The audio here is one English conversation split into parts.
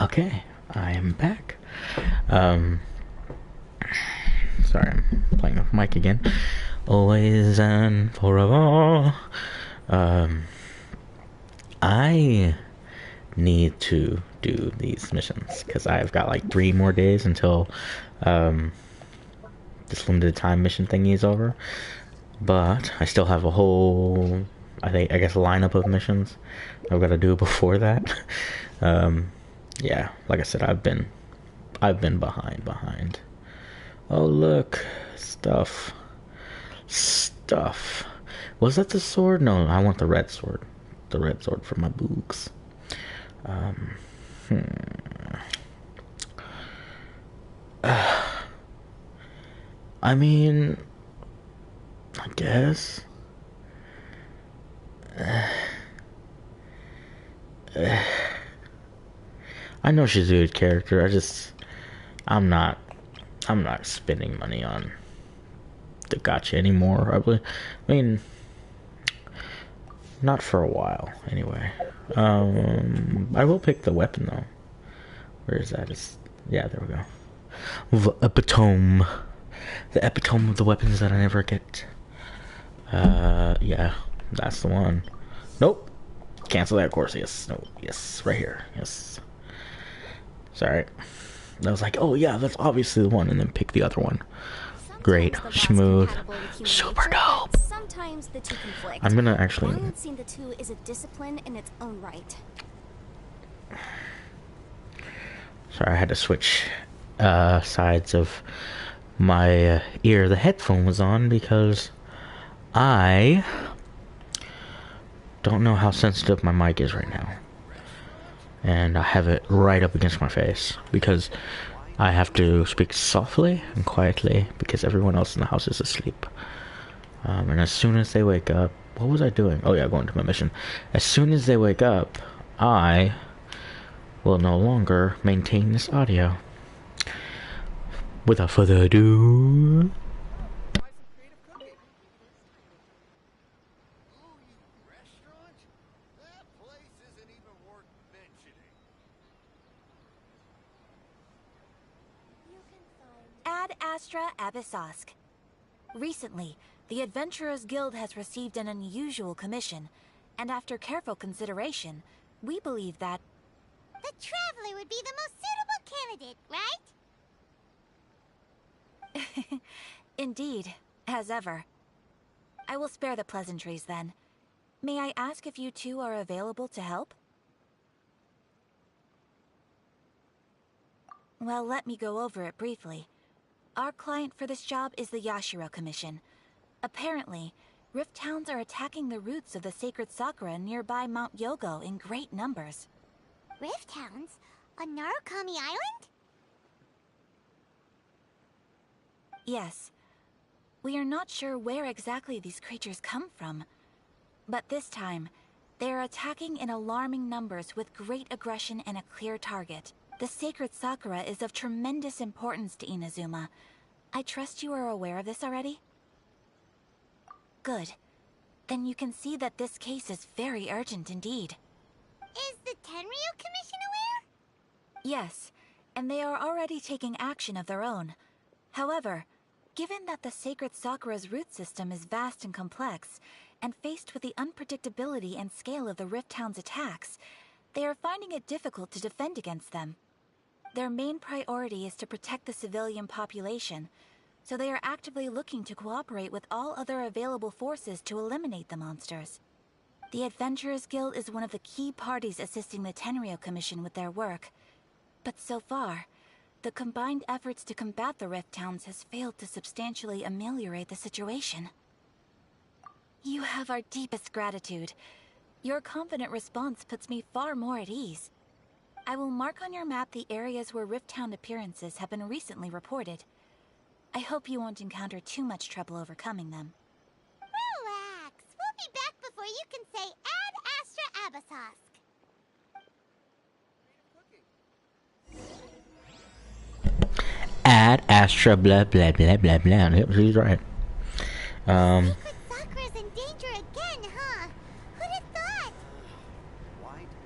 Okay, I am back. Um, Sorry, I'm playing with mic again. Always and forever. Um, I need to do these missions because I've got like 3 more days until this limited time mission thingy is over. But I still have a whole, I guess, lineup of missions I've got to do before that. Yeah, like I said, I've been behind. Oh look, stuff. Was that the sword? No, I want the red sword. The red sword for my books. Hmm. I mean, I guess. I know she's a good character. I'm not, I'm not spending money on the gacha anymore. I mean, not for a while, anyway. I will pick the weapon though. Where is that? Yeah, there we go. The epitome of the weapons that I never get. Yeah, that's the one. Nope. Cancel that course. Yes. No. Yes. Right here. Yes. Sorry. I was like, oh yeah, that's obviously the one, and then pick the other one. Great. Smooth. Super dope. Sometimes the two conflict. I'm gonna actually. Balancing the two is a discipline in its own right. Sorry, I had to switch sides of my ear. The headphone was on because I don't know how sensitive my mic is right now. And I have it right up against my face because I have to speak softly and quietly because everyone else in the house is asleep. And as soon as they wake up, what was I doing? Oh yeah, going to my mission. As soon as they wake up, I will no longer maintain this audio. Without further ado, Ad Astra Abyssosk. Recently, the Adventurers Guild has received an unusual commission, and after careful consideration, we believe that the Traveler would be the most suitable candidate, right? Indeed, as ever. I will spare the pleasantries then. May I ask if you two are available to help? Well, let me go over it briefly. Our client for this job is the Yashiro Commission. Apparently, Rift Towns are attacking the roots of the sacred sakura nearby Mount Yogo in great numbers. Rift Towns? On Narukami Island? Yes. We are not sure where exactly these creatures come from. But this time, they are attacking in alarming numbers with great aggression and a clear target. The sacred sakura is of tremendous importance to Inazuma. I trust you are aware of this already? Good. Then you can see that this case is very urgent indeed. Is the Tenryu Commission aware? Yes, and they are already taking action of their own. However, given that the sacred sakura's root system is vast and complex, and faced with the unpredictability and scale of the Rift Town's attacks, they are finding it difficult to defend against them. Their main priority is to protect the civilian population, so they are actively looking to cooperate with all other available forces to eliminate the monsters. The Adventurers Guild is one of the key parties assisting the Tenryu Commission with their work. But so far, the combined efforts to combat the Rift Towns has failed to substantially ameliorate the situation. You have our deepest gratitude. Your confident response puts me far more at ease. I will mark on your map the areas where Rift Town appearances have been recently reported. I hope you won't encounter too much trouble overcoming them. Relax. We'll be back before you can say Ad Astra Abyssosk. Ad Astra blah blah blah blah blah. Yep, she's right. Sacred Sakura's in danger again, huh? Who'd have thought?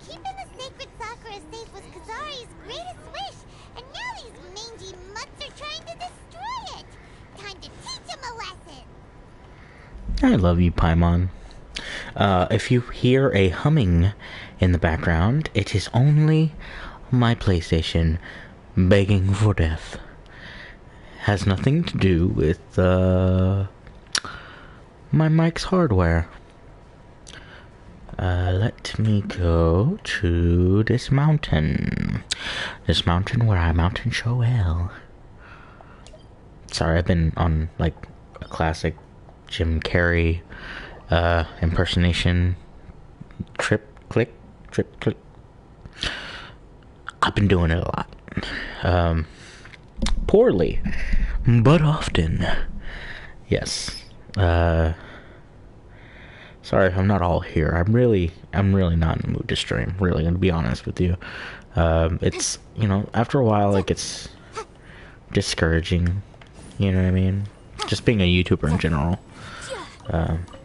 Keeping the sacred Sakura safe was Kazari's great I love you, Paimon. If you hear a humming in the background, it is only my PlayStation begging for death. Has nothing to do with my mic's hardware. Let me go to this mountain. This mountain where I mountain Shoel. Sorry, I've been on like a classic Jim Carrey impersonation trip click. I've been doing it a lot. Poorly, but often. Yes. Sorry if I'm not all here. I'm really not in the mood to stream. Really, gonna be honest with you. It's, you know, after a while it gets discouraging. You know what I mean? Just being a YouTuber in general.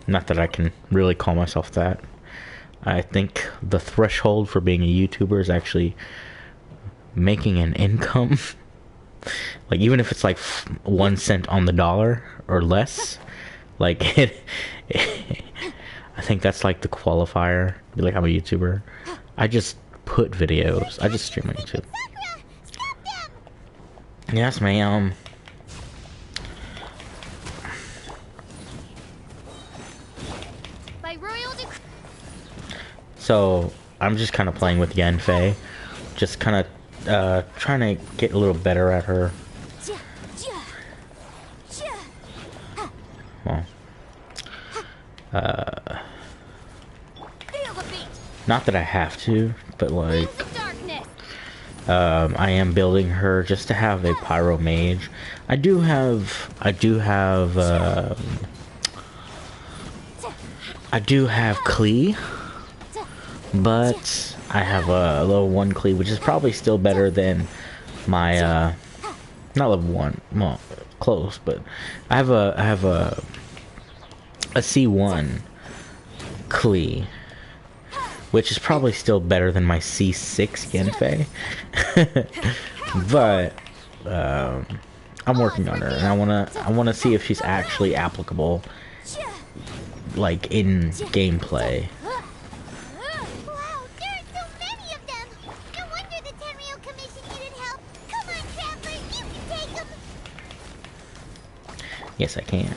Not that I can really call myself that. I think the threshold for being a YouTuber is actually making an income. Like, even if it's like 1 cent on the dollar or less, like I think that's like the qualifier. Be like, I'm a YouTuber. I just put videos. I just stream on YouTube. Yes, ma'am. So I'm just kind of playing with Yanfei, just kind of trying to get a little better at her. Well, not that I have to, but like, I am building her just to have a pyro mage. I do have Klee, but I have a level 1 Klee, which is probably still better than my not level 1, well, close, but I have a C1 Klee, which is probably still better than my C6 Genfei. But I'm working on her, and I wanna see if she's actually applicable, like, in gameplay. Wow, there are so many of them! No wonder the Tenryou Commission needed help! Come on, Traveler, you can take them! Yes, I can.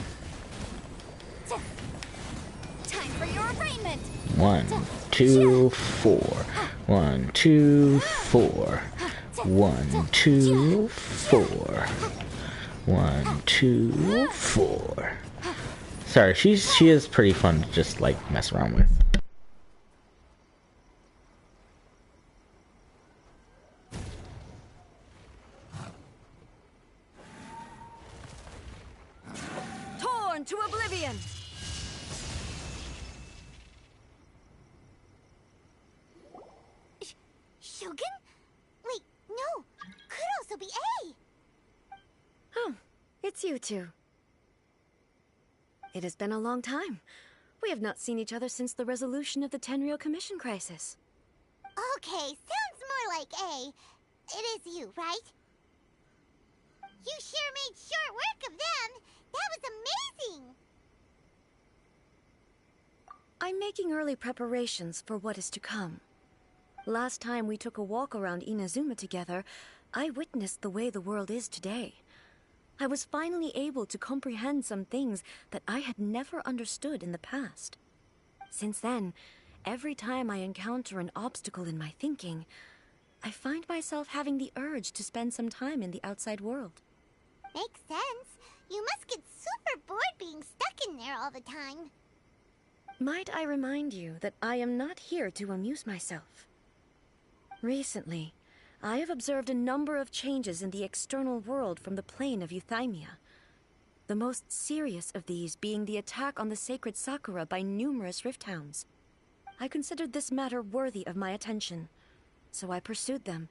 Time for your arraignment. 1, 2, 4. 1, 2, 4. 1, 2, 4. 1, 2, 4. Sorry, she is pretty fun to just like mess around with. Torn to oblivion! Shogun? Wait, no! Could also be A! Oh, it's you two. It has been a long time. We have not seen each other since the resolution of the Tenryou Commission crisis. Okay, sounds more like A. It is you, right? You sure made short work of them! That was amazing! I'm making early preparations for what is to come. Last time we took a walk around Inazuma together, I witnessed the way the world is today. I was finally able to comprehend some things that I had never understood in the past. Since then, every time I encounter an obstacle in my thinking, I find myself having the urge to spend some time in the outside world. Makes sense. You must get super bored being stuck in there all the time. Might I remind you that I am not here to amuse myself. Recently, I have observed a number of changes in the external world from the plane of Euthymia. The most serious of these being the attack on the sacred Sakura by numerous rift hounds. I considered this matter worthy of my attention, so I pursued them,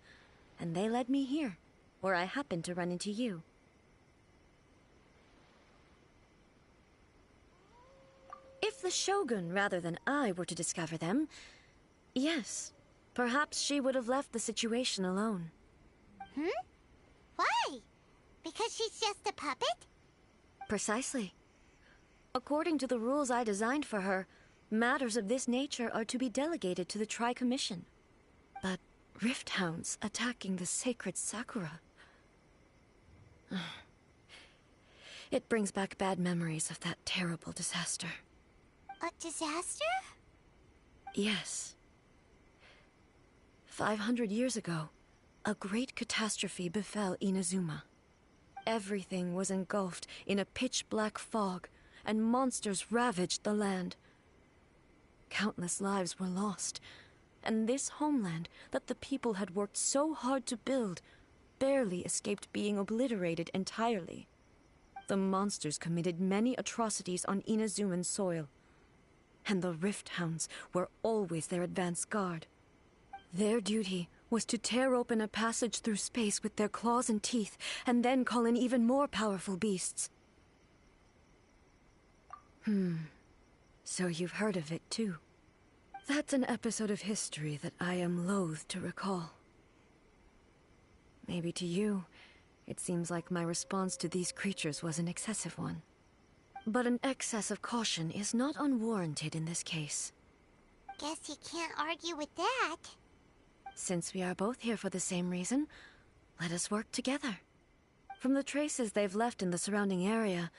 and they led me here, where I happened to run into you. If the Shogun rather than I were to discover them, yes, perhaps she would have left the situation alone. Why? Because she's just a puppet? Precisely. According to the rules I designed for her, matters of this nature are to be delegated to the Tri-Commission. But Rift Hounds attacking the sacred Sakura... It brings back bad memories of that terrible disaster. A disaster? Yes. 500 years ago, a great catastrophe befell Inazuma. Everything was engulfed in a pitch-black fog, and monsters ravaged the land. Countless lives were lost, and this homeland that the people had worked so hard to build barely escaped being obliterated entirely. The monsters committed many atrocities on Inazuman soil, and the Rift Hounds were always their advance guard. Their duty was to tear open a passage through space with their claws and teeth, and then call in even more powerful beasts. So you've heard of it too. That's an episode of history that I am loath to recall. Maybe to you, it seems like my response to these creatures was an excessive one. But an excess of caution is not unwarranted in this case. Guess you can't argue with that. Since we are both here for the same reason, let us work together. From the traces they've left in the surrounding area,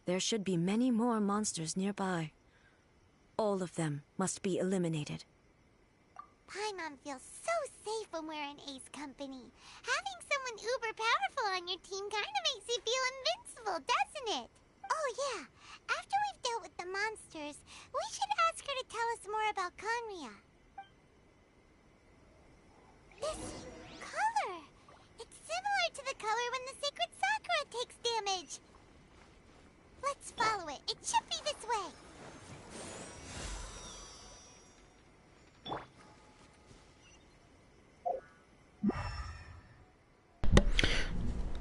there should be many more monsters nearby. All of them must be eliminated. Paimon feels so safe when we're in Ace company. Having someone uber powerful on your team kinda makes you feel invincible, doesn't it? Oh yeah, after we've dealt with the monsters, we should ask her to tell us more about Conria. This color! It's similar to the color when the sacred Sakura takes damage. Let's follow it. It should be this way.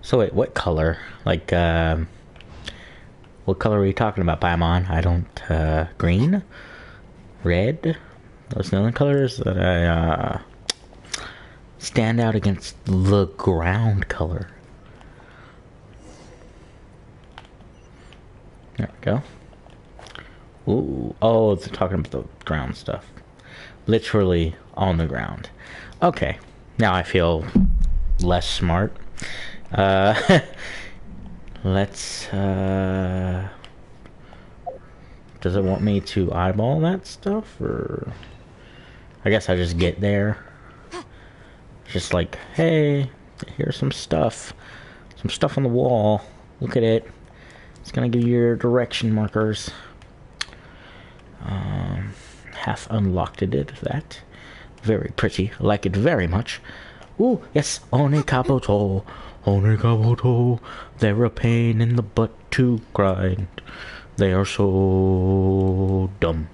So wait, what color? Like, what color are you talking about, Paimon? I don't, green? Red? Those are the only colors that I, stand out against the ground color. There we go. Ooh, oh, it's talking about the ground stuff. Literally on the ground. Okay, now I feel less smart. Let's, does it want me to eyeball that stuff, or... I guess I just get there. Just like, hey, here's some stuff. Some stuff on the wall. Look at it. It's gonna give you your direction markers. Half unlocked it, that. Very pretty. I like it very much. Ooh, yes, Onekabuto. Onekabuto. They're a pain in the butt to grind. They are so dumb.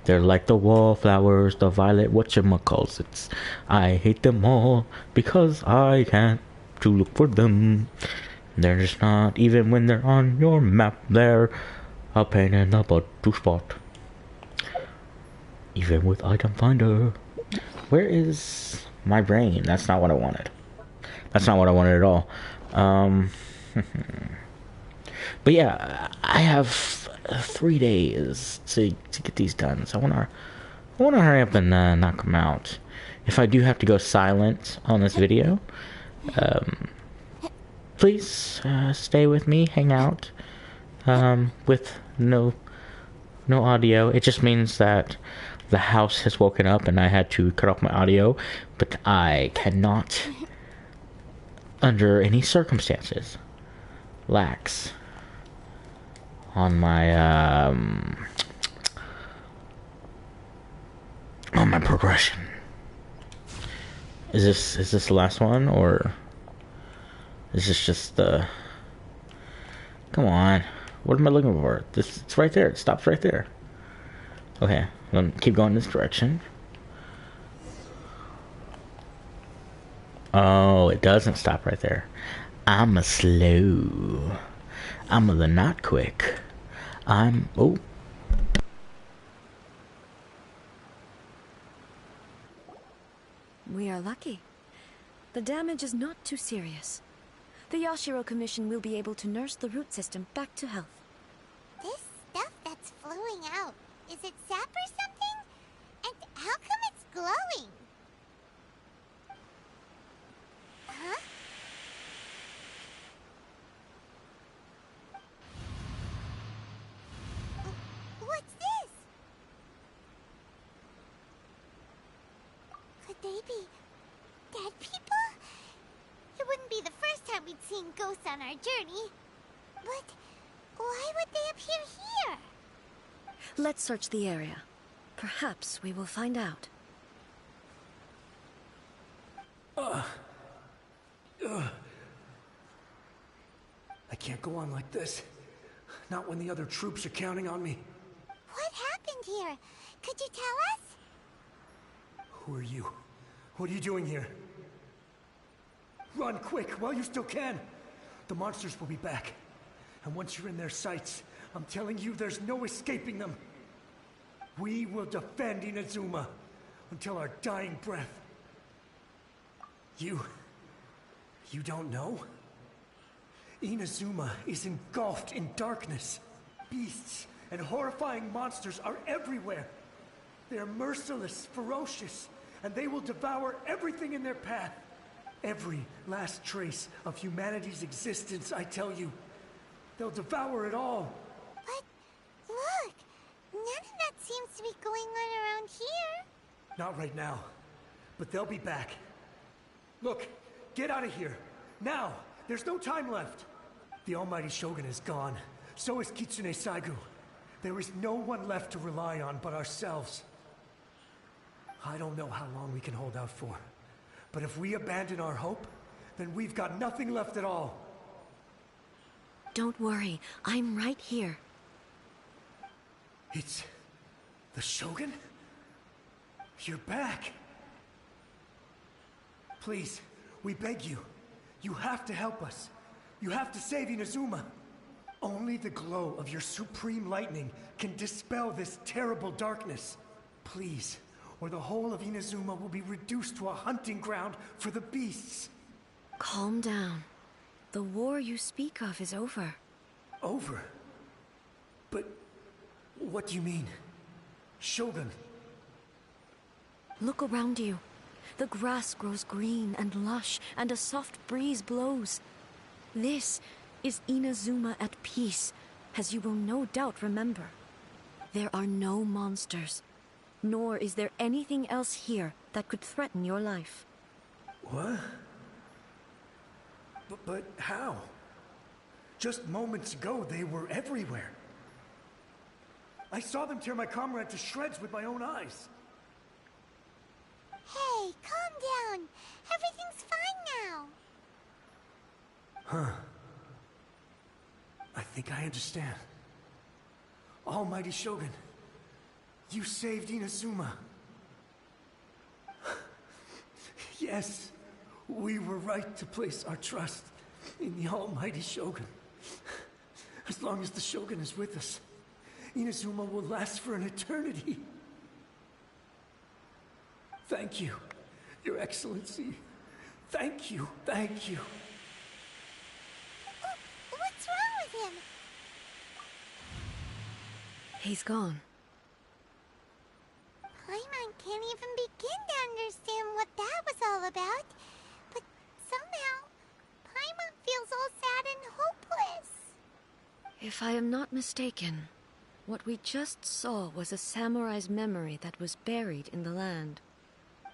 They're like the wallflowers, the violet whatchamacallits. I hate them all because I can't to look for them. They're just not, even when they're on your map, they're a pain in the butt to spot. Even with item finder. Where is my brain? That's not what I wanted. That's not what I wanted at all. But yeah, I have 3 days to get these done. So I wanna hurry up and knock them out. If I do have to go silent on this video, please stay with me, hang out with no audio. It just means that the house has woken up and I had to cut off my audio, but I cannot, under any circumstances, lax on my progression. Is this the last one, or is this just the... Come on, what am I looking for? It's right there. It stops right there. Okay, keep going this direction. Oh, it doesn't stop right there. I'm a slow. I'm the not quick. Oh. We are lucky. The damage is not too serious. The Yashiro Commission will be able to nurse the root system back to health. This stuff flowing out? Is it sap or something? And how come it's glowing? Huh? What's this? Could they be dead people? It wouldn't be the first time we'd seen ghosts on our journey. But why would they appear here? Let's search the area. Perhaps we will find out. I can't go on like this. Not when the other troops are counting on me. What happened here? Could you tell us? Who are you? What are you doing here? Run quick while you still can. The monsters will be back. And once you're in their sights, I'm telling you there's no escaping them. We will defend Inazuma until our dying breath. You don't know? Inazuma is engulfed in darkness. Beasts and horrifying monsters are everywhere. They are merciless, ferocious, and they will devour everything in their path. Every last trace of humanity's existence, I tell you. They'll devour it all. But look, none of that seems to be going on around here. Not right now, but they'll be back. Look, get out of here. Now! There's no time left. The almighty Shogun is gone. So is Kitsune Saigu. There is no one left to rely on but ourselves. I don't know how long we can hold out for. But if we abandon our hope, then we've got nothing left at all. Don't worry, I'm right here. It's the Shogun? You're back. Please, we beg you. You have to help us. You have to save Inazuma. Only the glow of your supreme lightning can dispel this terrible darkness. Please, or the whole of Inazuma will be reduced to a hunting ground for the beasts. Calm down. The war you speak of is over. Over? But what do you mean? Shogun? Look around you. The grass grows green and lush, and a soft breeze blows. This is Inazuma at peace, as you will no doubt remember. There are no monsters, nor is there anything else here that could threaten your life. What? But how? Just moments ago, they were everywhere. I saw them tear my comrade to shreds with my own eyes. Hey, calm down. Everything's fine now. Huh. I think I understand. Almighty Shogun, you saved Inazuma. Yes, we were right to place our trust in the Almighty Shogun. As long as the Shogun is with us, Inazuma will last for an eternity. Thank you, Your Excellency. Thank you, thank you. What's wrong with him? He's gone. Paimon can't even begin to understand what that was all about. But somehow, Paimon feels all sad and hopeless. If I am not mistaken, what we just saw was a samurai's memory that was buried in the land.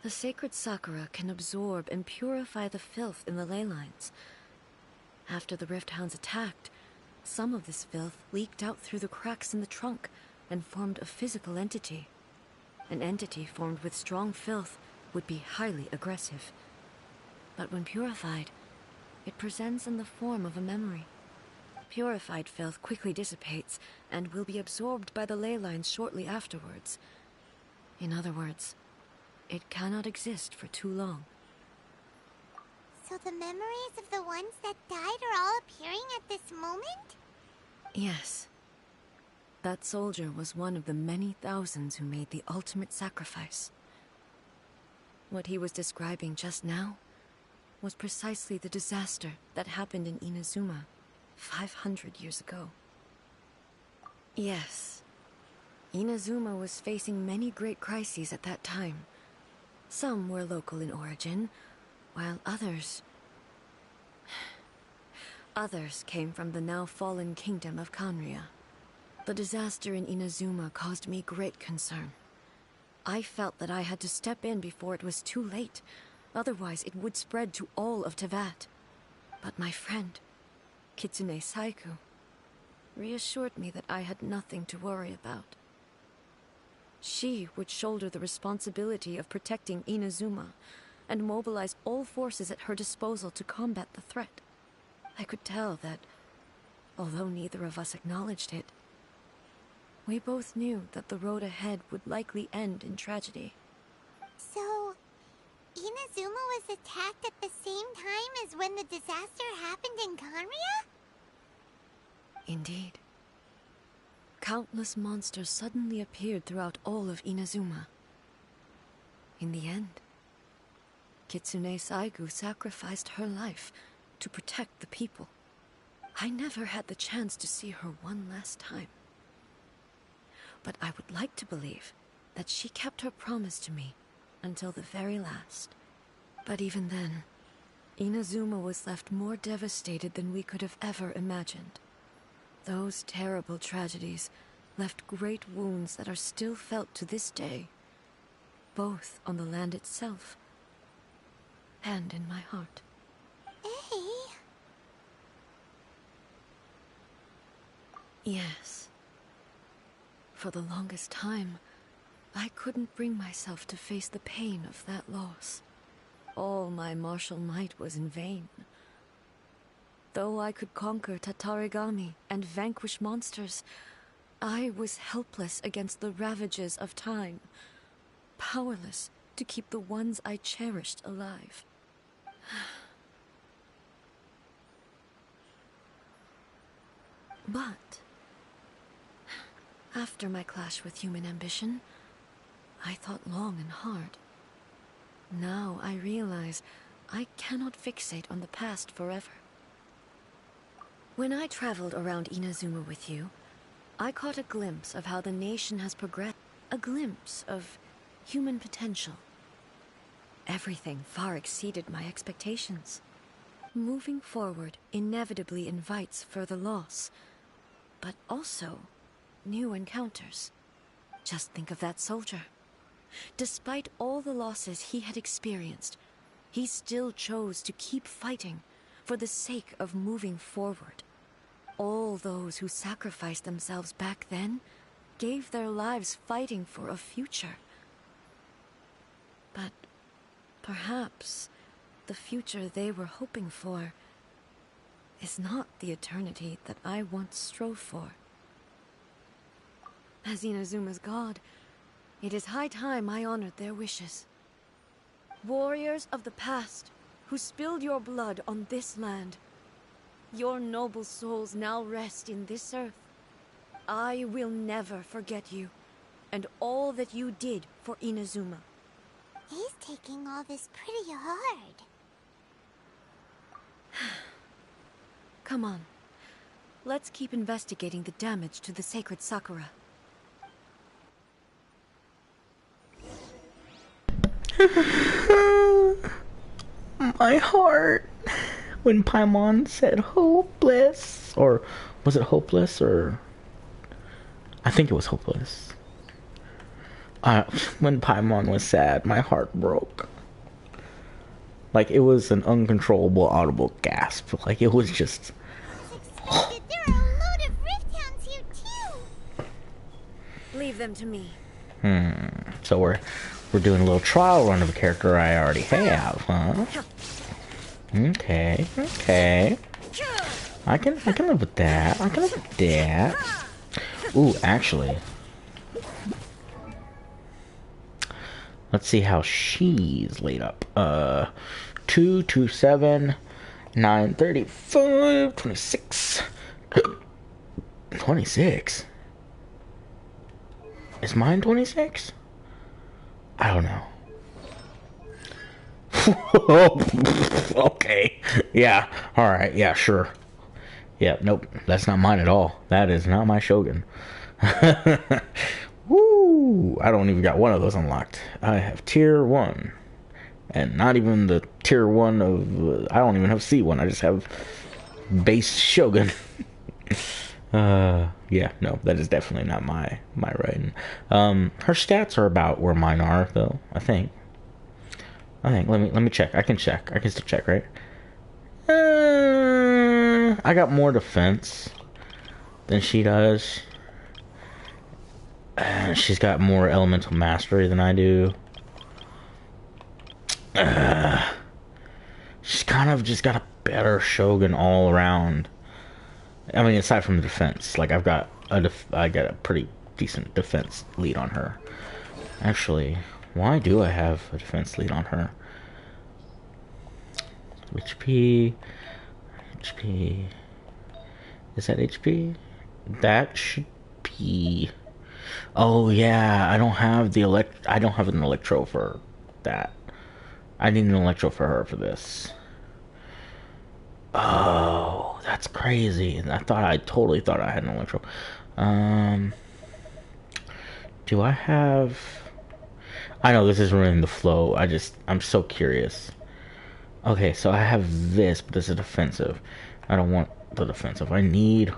The sacred Sakura can absorb and purify the filth in the ley lines. After the Rift Hounds attacked, some of this filth leaked out through the cracks in the trunk and formed a physical entity. An entity formed with strong filth would be highly aggressive. But when purified, it presents in the form of a memory. Purified filth quickly dissipates and will be absorbed by the ley lines shortly afterwards. In other words, it cannot exist for too long. So the memories of the ones that died are all appearing at this moment? Yes. That soldier was one of the many thousands who made the ultimate sacrifice. What he was describing just now was precisely the disaster that happened in Inazuma 500 years ago. Yes, Inazuma was facing many great crises at that time. Some were local in origin, while others came from the now fallen kingdom of Kanria. The disaster in Inazuma caused me great concern. I felt that I had to step in before it was too late, otherwise it would spread to all of Teyvat. But my friend, Kitsune Saiku, reassured me that I had nothing to worry about. She would shoulder the responsibility of protecting Inazuma and mobilize all forces at her disposal to combat the threat. I could tell that, although neither of us acknowledged it, we both knew that the road ahead would likely end in tragedy. So, Inazuma was attacked at the same time as when the disaster happened in Kanria? Indeed. Countless monsters suddenly appeared throughout all of Inazuma. In the end, Kitsune Saigu sacrificed her life to protect the people. I never had the chance to see her one last time. But I would like to believe that she kept her promise to me until the very last. But even then, Inazuma was left more devastated than we could have ever imagined. Those terrible tragedies left great wounds that are still felt to this day, both on the land itself and in my heart. Hey. Yes. For the longest time, I couldn't bring myself to face the pain of that loss. All my martial might was in vain. Though I could conquer Tatarigami and vanquish monsters, I was helpless against the ravages of time, powerless to keep the ones I cherished alive. But after my clash with human ambition, I thought long and hard. Now I realize I cannot fixate on the past forever. When I traveled around Inazuma with you, I caught a glimpse of how the nation has progressed, a glimpse of human potential. Everything far exceeded my expectations. Moving forward inevitably invites further loss, but also new encounters. Just think of that soldier. Despite all the losses he had experienced, he still chose to keep fighting for the sake of moving forward. All those who sacrificed themselves back then gave their lives fighting for a future. But perhaps the future they were hoping for is not the eternity that I once strove for. As Inazuma's god, it is high time I honored their wishes. Warriors of the past, who spilled your blood on this land, your noble souls now rest in this earth. I will never forget you, and all that you did for Inazuma. He's taking all this pretty hard. Come on. Let's keep investigating the damage to the sacred Sakura. My heart. When Paimon said hopeless. Or was it hopeless or... I think it was hopeless. When Paimon was sad, my heart broke. Like, it was an uncontrollable audible gasp. Like, it was just... Expected. There are a load of Rifthounds here too! Leave them to me. So we're doing a little trial run of a character I already have, huh? Okay. I can live with that. I can live with that. Ooh, actually. Let's see how she's laid up. 2, 2, 7, 9, 35, 26. 26? Is mine 26? I don't know. Okay. Yeah. Alright. Yeah, sure. Yeah, nope. That's not mine at all. That is not my Shogun. Woo! I don't even got one of those unlocked. I have tier 1. And not even the tier 1 of... I don't even have C1. I just have base Shogun. Yeah, no, that is definitely not my writing. Her stats are about where mine are, though, I think. Let me check. I can check. I can still check, right? I got more defense than she does. She's got more elemental mastery than I do. She's kind of just got a better Shogun all around. I mean, aside from the defense, like I got a pretty decent defense lead on her. Actually, why do I have a defense lead on her? HP. Is that HP? That should be. Oh yeah, I don't have an electro for that. I need an electro for her for this. Oh, that's crazy. I totally thought I had an electro. Do I have... I know this is ruining the flow. I'm so curious. Okay, so I have this, but this is defensive. I don't want the defensive. I need...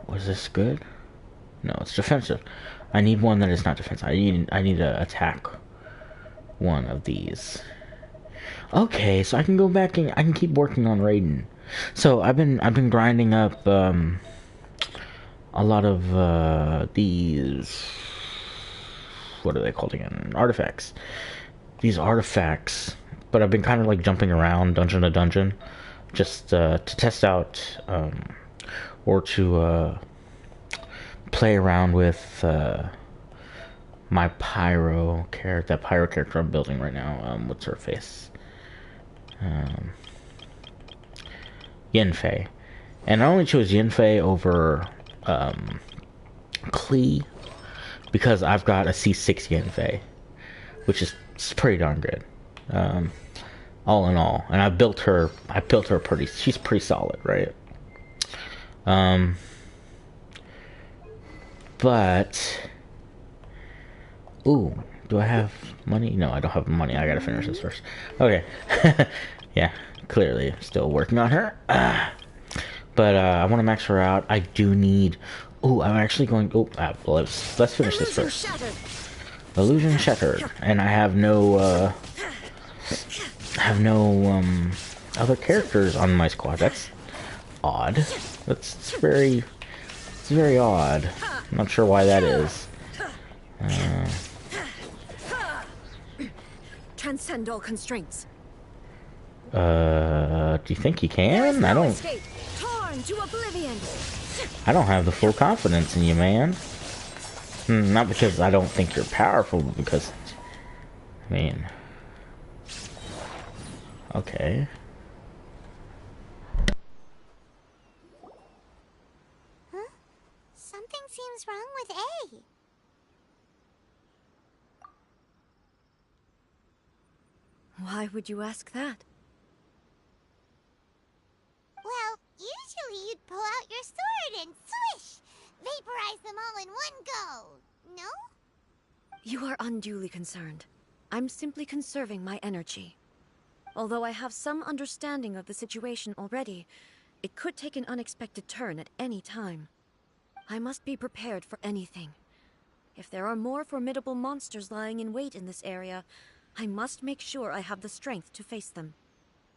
Was this good? No, it's defensive. I need one that is not defensive. I need to attack one of these. Okay, so I can go back and I can keep working on Raiden. So I've been grinding up a lot of these, what are they called again? Artifacts. These artifacts, but I've been kind of like jumping around dungeon to dungeon, just to test out or to play around with my pyro character. That pyro character I'm building right now. What's her face? Yenfei. And I only chose Yenfei over Klee because I've got a C6 Yenfei, which is pretty darn good. All in all. And I built her she's pretty solid, right? But ooh, do I have money? No, I don't have money. I gotta finish this first. Okay. Yeah, clearly still working on her. But I want to max her out. I do need... Oh, I'm actually going... Oh, let's finish this first. Illusion shattered. And I have no... other characters on my squad. That's odd. It's very odd. I'm not sure why that is. Transcend all constraints. Do you think you can? I don't... Torn to oblivion. I don't have the full confidence in you, man. Not because I don't think you're powerful, but because... I mean... Okay. Huh? Something seems wrong with A. Why would you ask that? Well, usually you'd pull out your sword and swish! Vaporize them all in one go, no? You are unduly concerned. I'm simply conserving my energy. Although I have some understanding of the situation already, it could take an unexpected turn at any time. I must be prepared for anything. If there are more formidable monsters lying in wait in this area, I must make sure I have the strength to face them.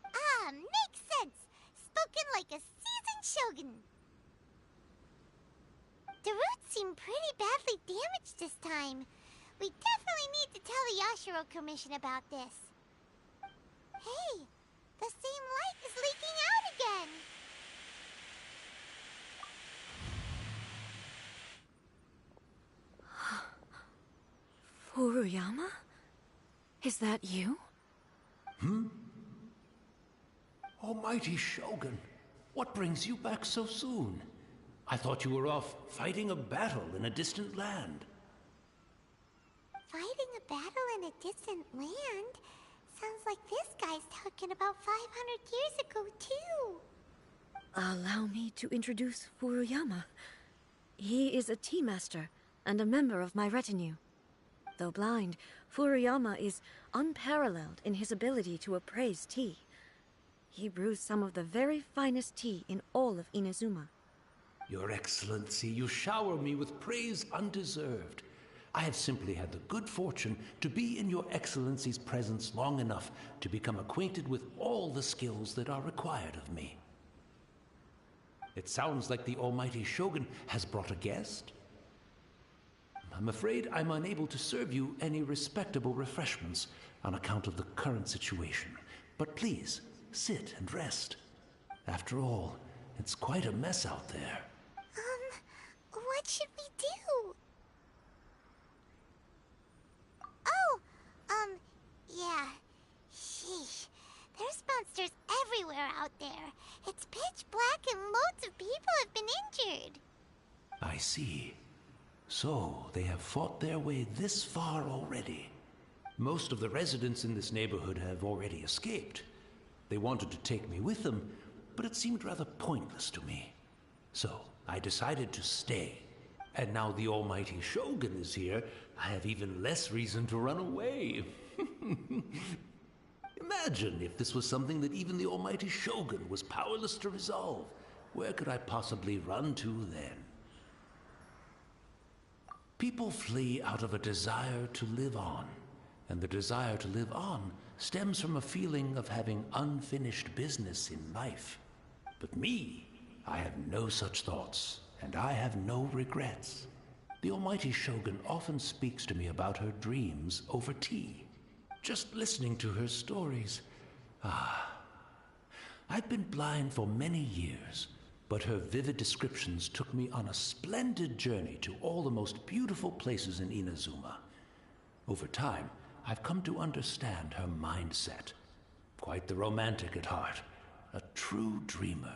Ah, makes sense! Spoken like a seasoned shogun. The roots seem pretty badly damaged this time. We definitely need to tell the Yashiro Commission about this. Hey, the same light is leaking out again! Furuyama? Is that you? Almighty Shogun, what brings you back so soon? I thought you were off fighting a battle in a distant land. Fighting a battle in a distant land? Sounds like this guy's talking about 500 years ago, too. Allow me to introduce Furuyama. He is a tea master, and a member of my retinue. Though blind, Furuyama is unparalleled in his ability to appraise tea. He brews some of the very finest tea in all of Inazuma. Your Excellency, you shower me with praise undeserved. I have simply had the good fortune to be in Your Excellency's presence long enough to become acquainted with all the skills that are required of me. It sounds like the almighty Shogun has brought a guest. I'm afraid I'm unable to serve you any respectable refreshments on account of the current situation. But please, sit and rest. After all, it's quite a mess out there. What should we do? Oh, yeah. Sheesh. There's monsters everywhere out there. It's pitch black and loads of people have been injured. I see. So, they have fought their way this far already. Most of the residents in this neighborhood have already escaped. They wanted to take me with them, but it seemed rather pointless to me. So, I decided to stay. And now the almighty Shogun is here, I have even less reason to run away. Imagine if this was something that even the almighty Shogun was powerless to resolve. Where could I possibly run to then? People flee out of a desire to live on, and the desire to live on stems from a feeling of having unfinished business in life. But me, I have no such thoughts, and I have no regrets. The almighty Shogun often speaks to me about her dreams over tea. Just listening to her stories. I've been blind for many years, but her vivid descriptions took me on a splendid journey to all the most beautiful places in Inazuma. Over time, I've come to understand her mindset. Quite the romantic at heart, a true dreamer.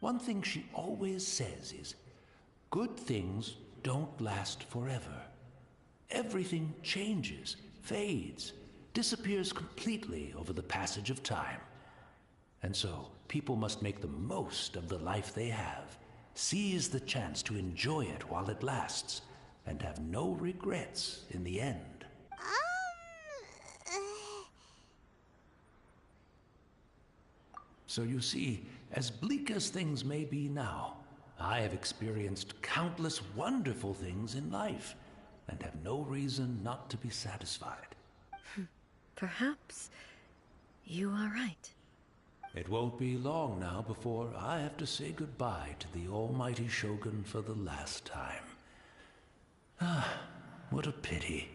One thing she always says is, good things don't last forever. Everything changes, fades, disappears completely over the passage of time. And so, people must make the most of the life they have, seize the chance to enjoy it while it lasts, and have no regrets in the end. So you see, as bleak as things may be now, I have experienced countless wonderful things in life, and have no reason not to be satisfied. Perhaps you are right. It won't be long now before I have to say goodbye to the almighty Shogun for the last time. What a pity.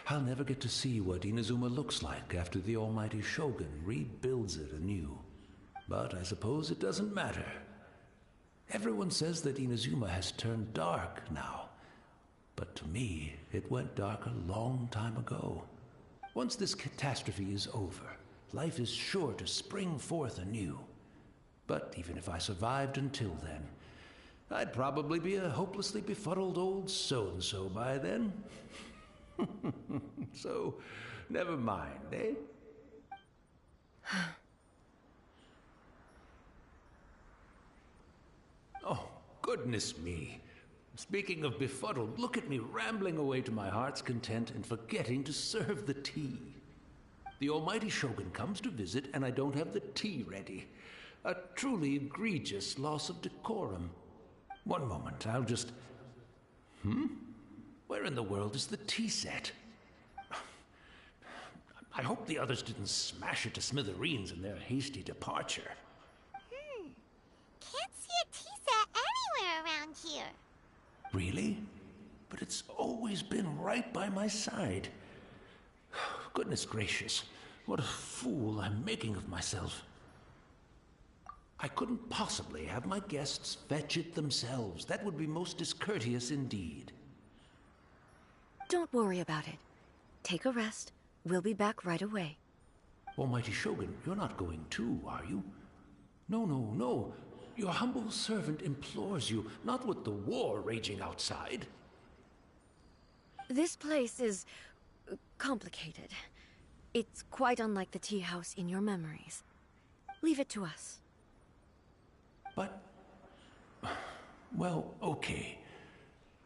I'll never get to see what Inazuma looks like after the almighty Shogun rebuilds it anew. But I suppose it doesn't matter. Everyone says that Inazuma has turned dark now. But to me, it went dark a long time ago. Once this catastrophe is over, life is sure to spring forth anew. But even if I survived until then, I'd probably be a hopelessly befuddled old so-and-so by then. So, never mind, eh? Oh, goodness me. Speaking of befuddled, look at me rambling away to my heart's content and forgetting to serve the tea. The almighty Shogun comes to visit and I don't have the tea ready. A truly egregious loss of decorum. One moment, I'll just... Where in the world is the tea set? I hope the others didn't smash it to smithereens in their hasty departure. Can't see a tea set anywhere around here. Really? But it's always been right by my side. Goodness gracious, what a fool I'm making of myself. I couldn't possibly have my guests fetch it themselves. That would be most discourteous indeed. Don't worry about it. Take a rest. We'll be back right away. Almighty Shogun, you're not going too, are you? No, no, no. Your humble servant implores you, not with the war raging outside. This place is complicated. It's quite unlike the tea house in your memories. Leave it to us. But... well, okay.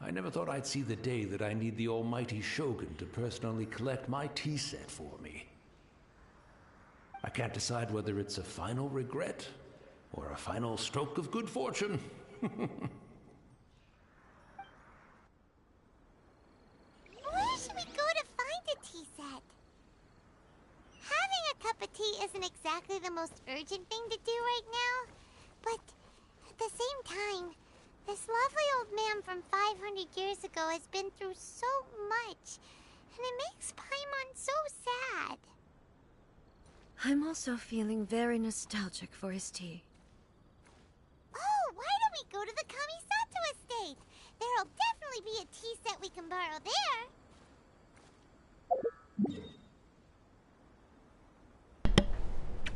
I never thought I'd see the day that I need the almighty Shogun to personally collect my tea set for me. I can't decide whether it's a final regret or a final stroke of good fortune. Where should we go to find a tea set? Having a cup of tea isn't exactly the most urgent thing to do right now, but at the same time, this lovely old man from 500 years ago has been through so much, and it makes Paimon so sad. I'm also feeling very nostalgic for his tea. Oh, why don't we go to the Kamisato estate? There'll definitely be a tea set we can borrow there.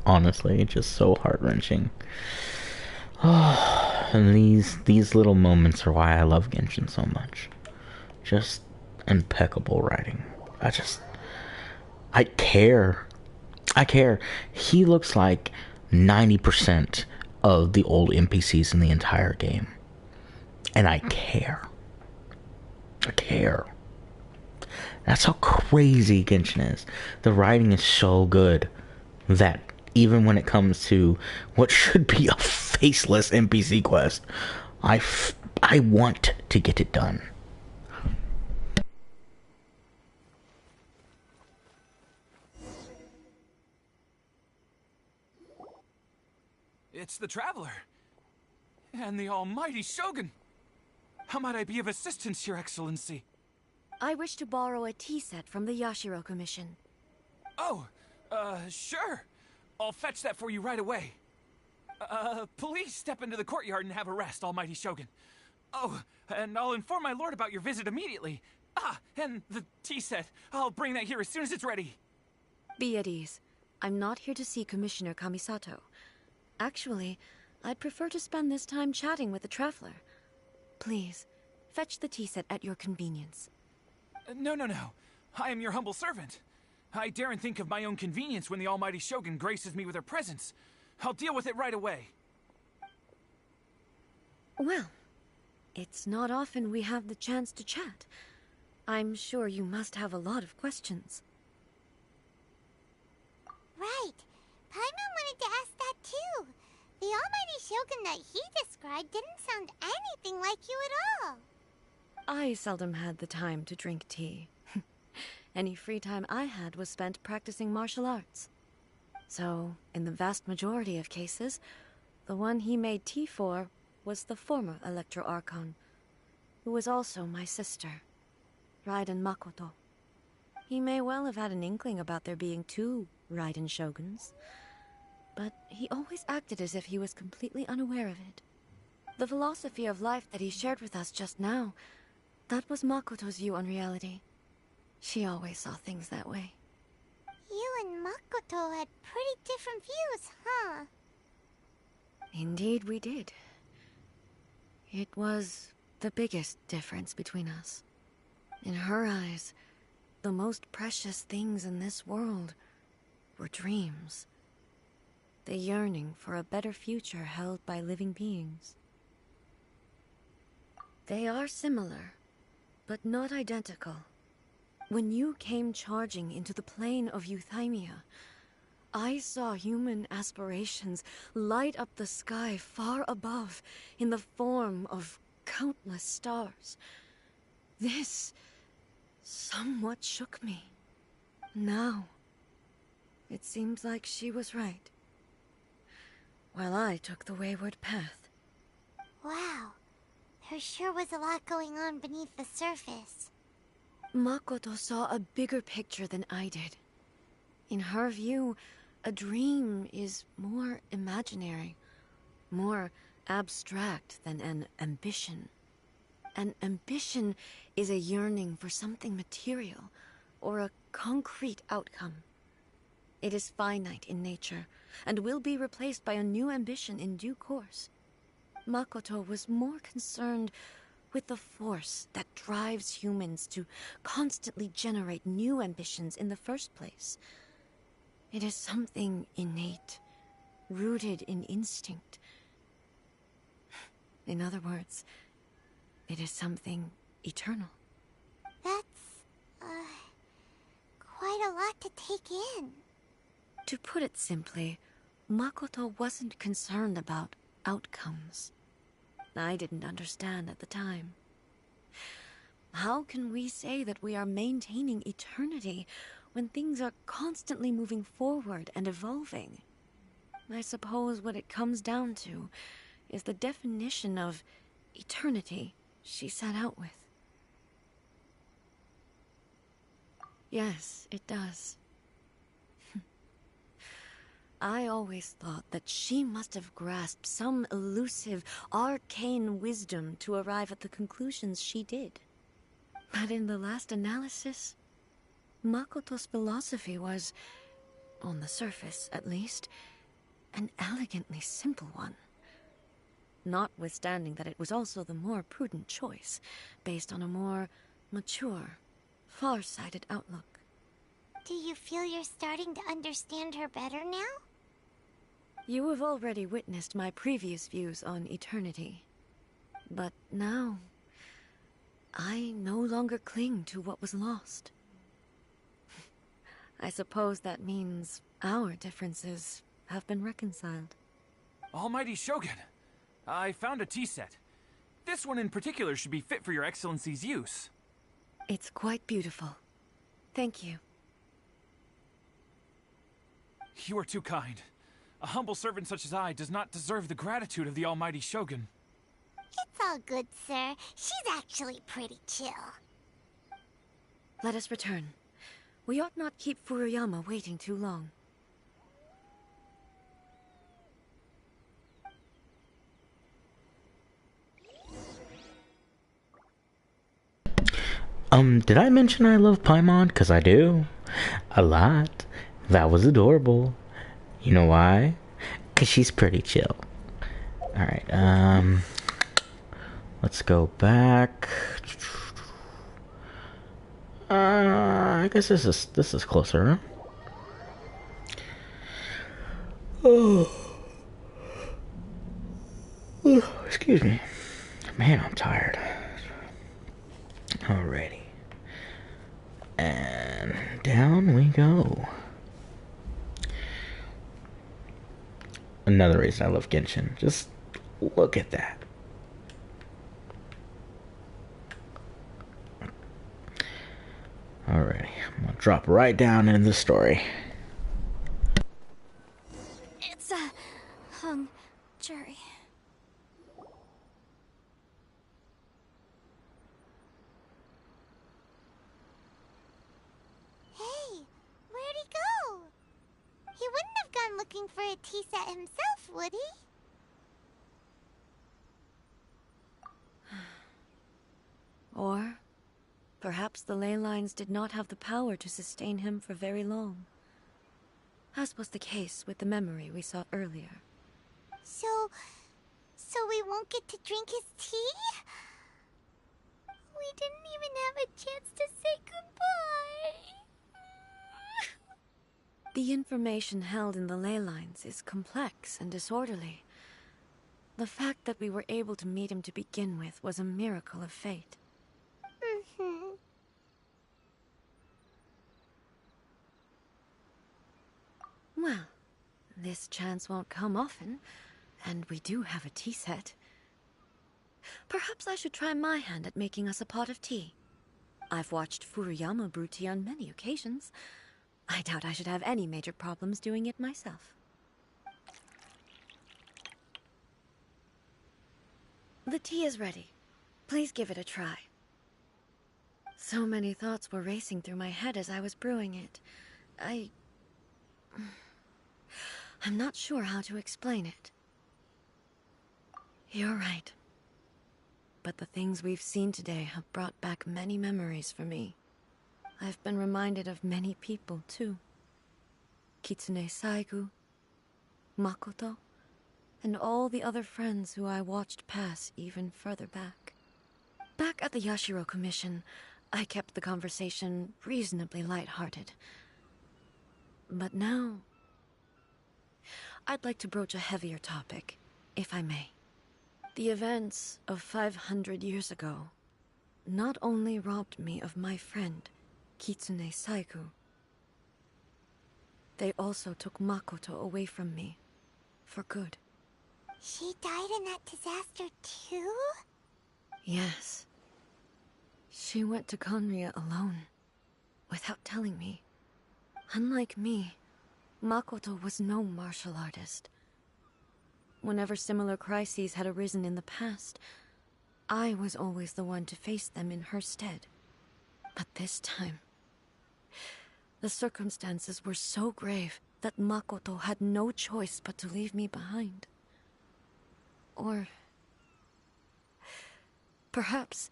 Honestly, just so heart-wrenching. And these little moments are why I love Genshin so much. Just impeccable writing. I care. I care. He looks like 90% of the old NPCs in the entire game. And I care. I care. That's how crazy Genshin is. The writing is so good that even when it comes to what should be a faceless NPC quest, I want to get it done. It's the Traveler. And the almighty Shogun. How might I be of assistance, Your Excellency? I wish to borrow a tea set from the Yashiro Commission. Oh, sure. I'll fetch that for you right away. Please step into the courtyard and have a rest, almighty Shogun. Oh, and I'll inform my lord about your visit immediately. Ah, and the tea set. I'll bring that here as soon as it's ready. Be at ease. I'm not here to see Commissioner Kamisato. Actually, I'd prefer to spend this time chatting with the Traveler. Please, fetch the tea set at your convenience. No. I am your humble servant. I daren't think of my own convenience when the almighty Shogun graces me with her presence. I'll deal with it right away. Well, it's not often we have the chance to chat. I'm sure you must have a lot of questions. Right. Paimon wanted to ask that too. The almighty Shogun that he described didn't sound anything like you at all. I seldom had the time to drink tea. Any free time I had was spent practicing martial arts. So, in the vast majority of cases, the one he made tea for was the former Electro Archon, who was also my sister, Raiden Makoto. He may well have had an inkling about there being two Raiden Shoguns, but he always acted as if he was completely unaware of it. The philosophy of life that he shared with us just now, that was Makoto's view on reality. She always saw things that way. You and Makoto had pretty different views, huh? Indeed we did. It was the biggest difference between us. In her eyes, the most precious things in this world were dreams. The yearning for a better future held by living beings. They are similar, but not identical. When you came charging into the plane of Euthymia, I saw human aspirations light up the sky far above in the form of countless stars. This somewhat shook me. Now, it seems like she was right, while I took the wayward path. Wow. There sure was a lot going on beneath the surface. Makoto saw a bigger picture than I did. In her view, a dream is more imaginary, more abstract than an ambition. An ambition is a yearning for something material, or a concrete outcome. It is finite in nature, and will be replaced by a new ambition in due course. Makoto was more concerned with the force that drives humans to constantly generate new ambitions in the first place. It is something innate, rooted in instinct. In other words, it is something eternal. That's, quite a lot to take in. To put it simply, Makoto wasn't concerned about outcomes. I didn't understand at the time. How can we say that we are maintaining eternity when things are constantly moving forward and evolving? I suppose what it comes down to is the definition of eternity she set out with. Yes, it does. I always thought that she must have grasped some elusive, arcane wisdom to arrive at the conclusions she did. But in the last analysis, Makoto's philosophy was, on the surface at least, an elegantly simple one. Notwithstanding that it was also the more prudent choice, based on a more mature, far-sighted outlook. Do you feel you're starting to understand her better now? You have already witnessed my previous views on eternity. But now, I no longer cling to what was lost. I suppose that means our differences have been reconciled. Almighty Shogun, I found a tea set. This one in particular should be fit for your Excellency's use. It's quite beautiful. Thank you. You are too kind. A humble servant such as I does not deserve the gratitude of the Almighty Shogun. It's all good, sir. She's actually pretty chill. Let us return. We ought not keep Furuyama waiting too long. Did I mention I love Paimon? 'Cause I do. A lot. That was adorable. You know why? 'Cause she's pretty chill. Alright, let's go back. I guess this is closer. Oh. Excuse me. Man, I'm tired. Alrighty. And down we go. Another reason I love Genshin. Just look at that. Alrighty, I'm gonna drop right down into the story. It's a hung jury. Hey, where'd he go? He wouldn't have gone looking for a tea set himself, would he? Or perhaps the ley lines did not have the power to sustain him for very long, as was the case with the memory we saw earlier. So we won't get to drink his tea? We didn't even have a chance to say goodbye. The information held in the ley lines is complex and disorderly. The fact that we were able to meet him to begin with was a miracle of fate. Well, this chance won't come often, and we do have a tea set. Perhaps I should try my hand at making us a pot of tea. I've watched Furuyama brew tea on many occasions. I doubt I should have any major problems doing it myself. The tea is ready. Please give it a try. So many thoughts were racing through my head as I was brewing it. I'm not sure how to explain it. You're right. But the things we've seen today have brought back many memories for me. I've been reminded of many people, too. Kitsune Saigu, Makoto, and all the other friends who I watched pass even further back. Back at the Yashiro Commission, I kept the conversation reasonably lighthearted. But now, I'd like to broach a heavier topic, if I may. The events of 500 years ago not only robbed me of my friend, Kitsune Saigu, they also took Makoto away from me, for good. She died in that disaster too? Yes. She went to Conria alone, without telling me. Unlike me, Makoto was no martial artist. Whenever similar crises had arisen in the past, I was always the one to face them in her stead. But this time, the circumstances were so grave that Makoto had no choice but to leave me behind. Or perhaps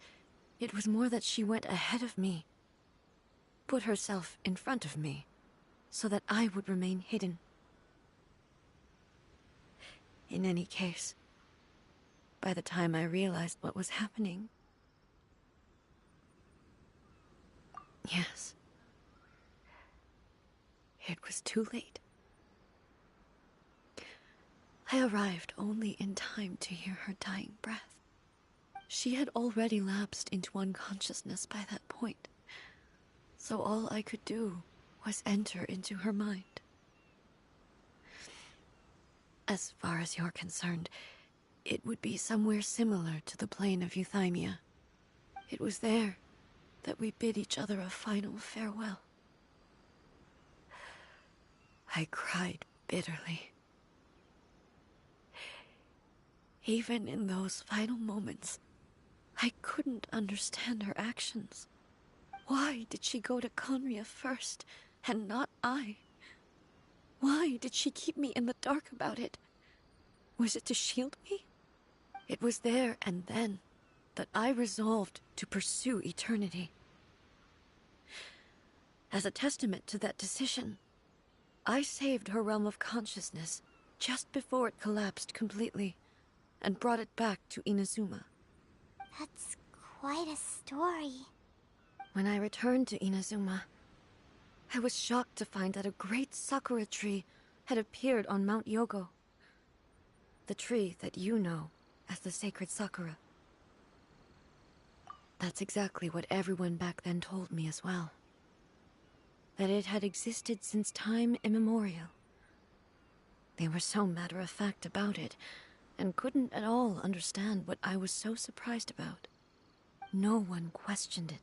it was more that she went ahead of me, put herself in front of me, so that I would remain hidden. In any case, by the time I realized what was happening... Yes. It was too late. I arrived only in time to hear her dying breath. She had already lapsed into unconsciousness by that point, so all I could do was enter into her mind. As far as you're concerned, it would be somewhere similar to the plane of Euthymia. It was there that we bid each other a final farewell. I cried bitterly. Even in those final moments, I couldn't understand her actions. Why did she go to Conria first, and not I? Why did she keep me in the dark about it? Was it to shield me? It was there and then that I resolved to pursue eternity. As a testament to that decision, I saved her realm of consciousness just before it collapsed completely, and brought it back to Inazuma. That's quite a story. When I returned to Inazuma, I was shocked to find that a great sakura tree had appeared on Mount Yogo. The tree that you know as the sacred sakura. That's exactly what everyone back then told me as well. That it had existed since time immemorial. They were so matter-of-fact about it, and couldn't at all understand what I was so surprised about. No one questioned it,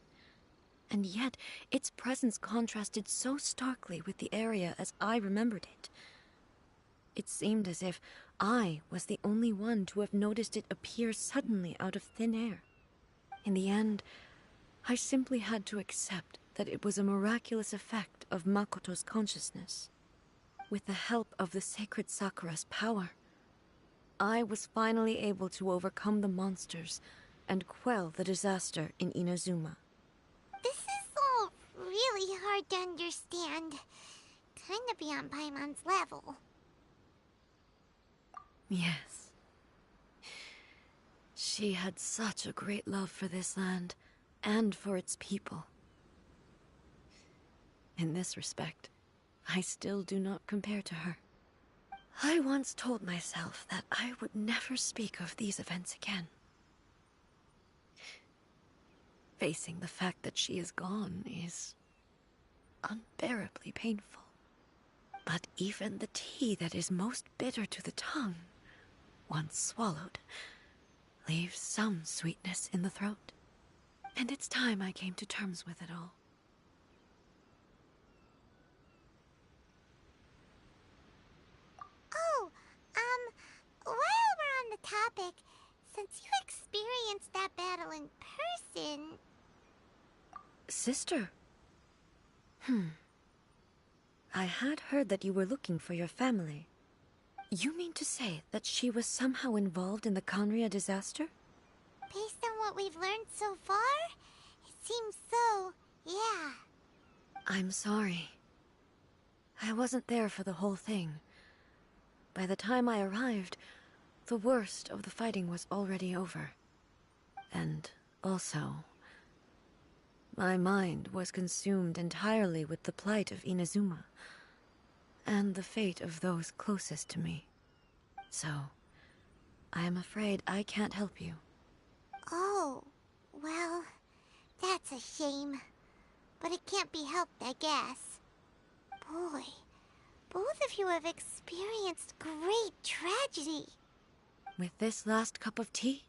and yet its presence contrasted so starkly with the area as I remembered it. It seemed as if I was the only one to have noticed it appear suddenly out of thin air. In the end, I simply had to accept that it was a miraculous effect of Makoto's consciousness. With the help of the sacred Sakura's power, I was finally able to overcome the monsters and quell the disaster in Inazuma. This is all really hard to understand. Kinda beyond Paimon's level. Yes. She had such a great love for this land, and for its people. In this respect, I still do not compare to her. I once told myself that I would never speak of these events again. Facing the fact that she is gone is unbearably painful. But even the tea that is most bitter to the tongue, once swallowed, leaves some sweetness in the throat. And it's time I came to terms with it all. Oh, while we're on the topic, since you experienced that battle in person... Sister? I had heard that you were looking for your family. You mean to say that she was somehow involved in the Conria disaster? Based on what we've learned so far, it seems so, yeah. I'm sorry. I wasn't there for the whole thing. By the time I arrived, the worst of the fighting was already over. And also, my mind was consumed entirely with the plight of Inazuma, and the fate of those closest to me. So, I am afraid I can't help you. Oh, well, That's a shame. But it can't be helped, I guess. Boy, both of you have experienced great tragedy. With this last cup of tea,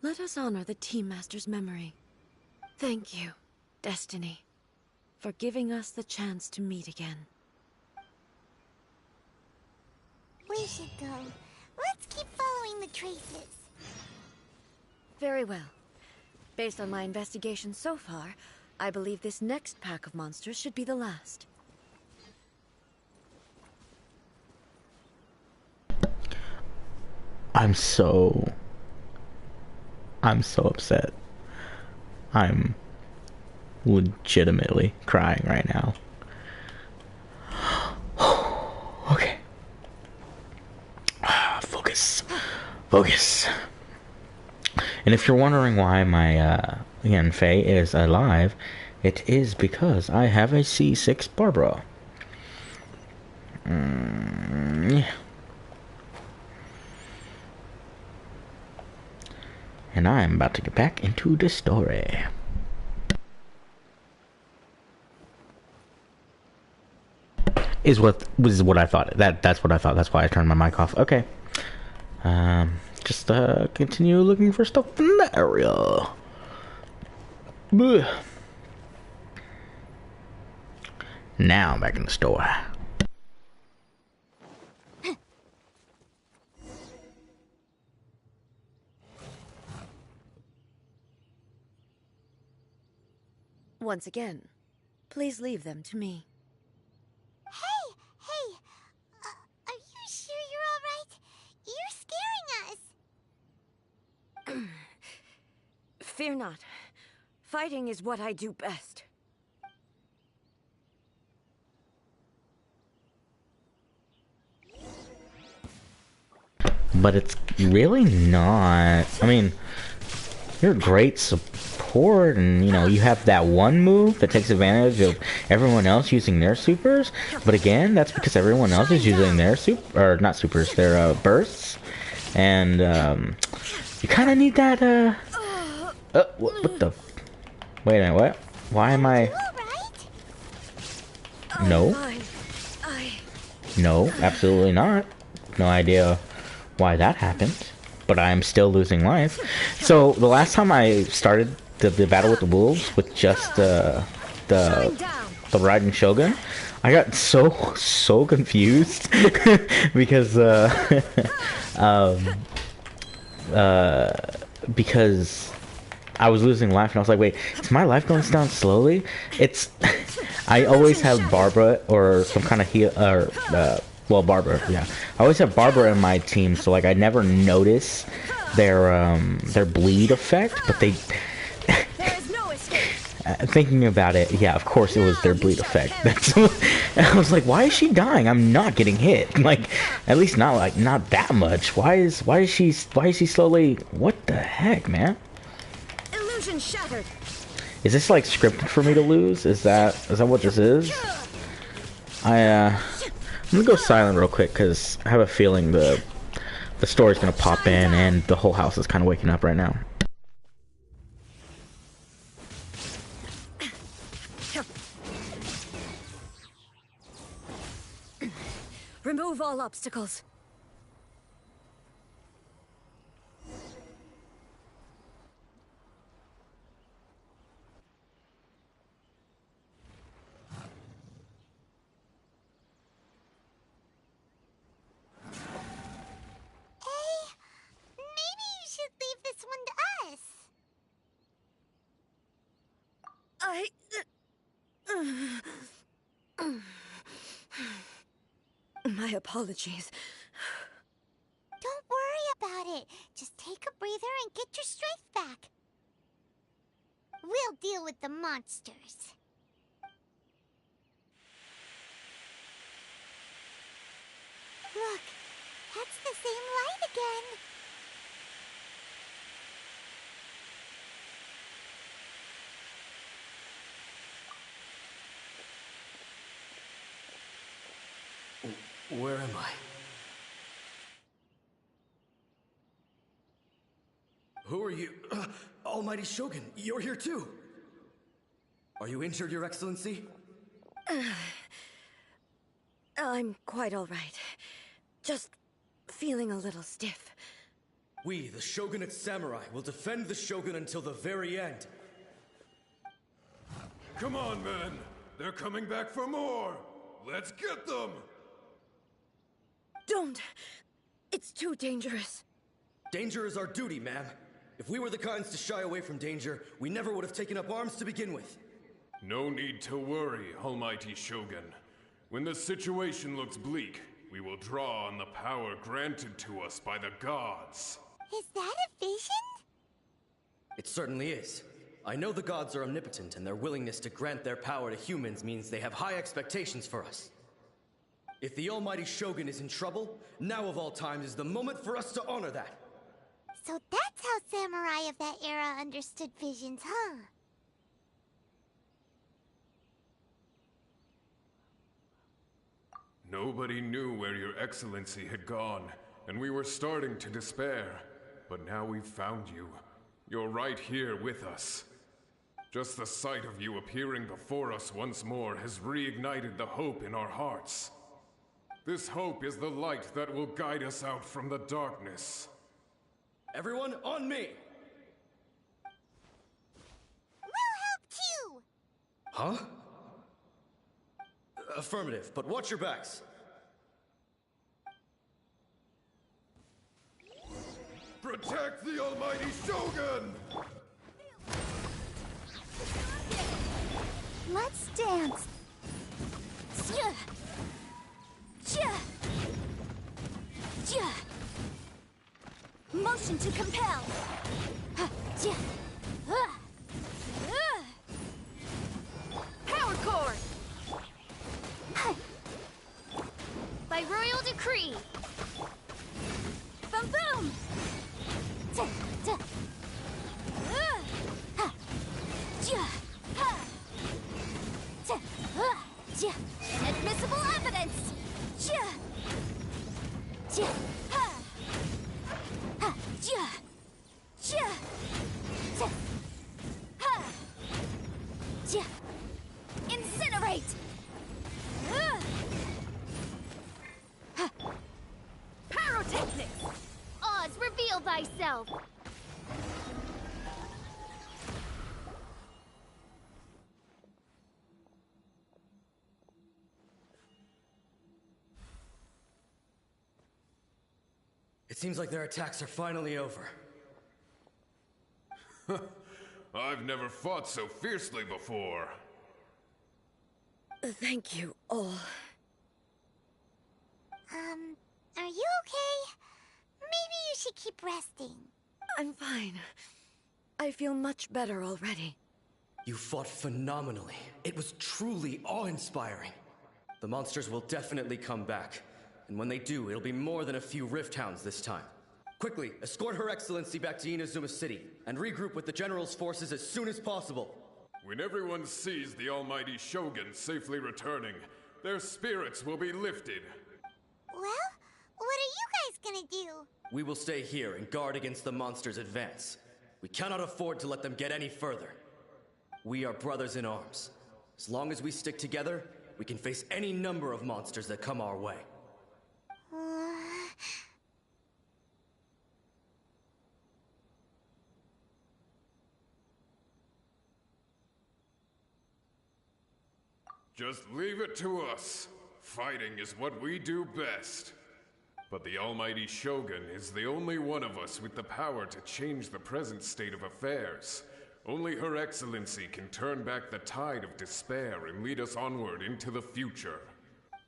let us honor the Team Master's memory. Thank you, Destiny, for giving us the chance to meet again. We should go. Let's keep following the traces. Very well. Based on my investigation so far, I believe this next pack of monsters should be the last. I'm so upset. I'm legitimately crying right now. Okay. Focus. Focus. And if you're wondering why my Faye is alive, it is because I have a C6 Barbara. Yeah. And I'm about to get back into the story. Is what I thought. That's what I thought. That's why I turned my mic off. Okay. Just continue looking for stuff in the area. Blech. Now I'm back in the store. Once again, please leave them to me. Hey, are you sure you're all right? You're scaring us. Fear not. Fighting is what I do best. But it's really not. I mean, you're great support, and you know you have that one move that takes advantage of everyone else using their supers. But again, that's because everyone else is using their not supers, their bursts, and you kind of need that. What the? Wait a minute. What? Why am I? No. No, absolutely not. No idea why that happened. But I'm still losing life. So the last time I started the battle with the wolves with just the riding shogun, I got so confused because because I was losing life and I was like, wait, is my life going down slowly? It's I always have Barbara or some kind of heal or well, Barbara, yeah. I always have Barbara in my team, so like I never notice their bleed effect, but they thinking about it, yeah, of course it was their bleed effect. I was like, why is she dying? I'm not getting hit. Like, at least not that much. Why is she slowly? What the heck, man? Illusion shattered. Is this like scripted for me to lose? Is that what this is? I'm gonna go silent real quick because I have a feeling the story's gonna pop in and the whole house is kind of waking up right now. Remove all obstacles. My apologies. Don't worry about it. Just take a breather and get your strength back. We'll deal with the monsters. Look, that's the same light again. Where am I? Who are you? Almighty Shogun, you're here too! Are you injured, Your Excellency? I'm quite all right. Just feeling a little stiff. We, the Shogunate Samurai, will defend the Shogun until the very end. Come on, men! They're coming back for more! Let's get them! Don't! It's too dangerous. Danger is our duty, ma'am. If we were the kinds to shy away from danger, we never would have taken up arms to begin with. No need to worry, Almighty Shogun. When the situation looks bleak, we will draw on the power granted to us by the gods. Is that a vision? It certainly is. I know the gods are omnipotent, and their willingness to grant their power to humans means they have high expectations for us. If the Almighty Shogun is in trouble, now of all times is the moment for us to honor that. So that's how samurai of that era understood visions, huh? Nobody knew where Your Excellency had gone, and we were starting to despair. But now we've found you. You're right here with us. Just the sight of you appearing before us once more has reignited the hope in our hearts. This hope is the light that will guide us out from the darkness. Everyone, on me! We'll help too! Huh? Affirmative, but watch your backs. Protect the Almighty Shogun! Let's dance! Tja! Tja! Tja! Motion to compel! Ha! Tja! Power chord! By royal decree! Boom boom! Tja! Tja! Ha! Tja! Ha! Tja! Tja! Inadmissible evidence! Tja! Tja! Ha! Ha! Tja! Tja! Tja! Ha! Tja! Incinerate! Pyrotechnics! Oz, reveal thyself! It seems like their attacks are finally over. I've never fought so fiercely before. Thank you all. Are you okay? Maybe you should keep resting. I'm fine. I feel much better already. You fought phenomenally. It was truly awe-inspiring. The monsters will definitely come back. And when they do, it'll be more than a few Rift Hounds this time. Quickly, escort Her Excellency back to Inazuma City, and regroup with the General's forces as soon as possible. When everyone sees the Almighty Shogun safely returning, their spirits will be lifted. Well, what are you guys gonna do? We will stay here and guard against the monsters' advance. We cannot afford to let them get any further. We are brothers in arms. As long as we stick together, we can face any number of monsters that come our way. Just leave it to us. Fighting is what we do best. But the Almighty Shogun is the only one of us with the power to change the present state of affairs. Only Her Excellency can turn back the tide of despair and lead us onward into the future.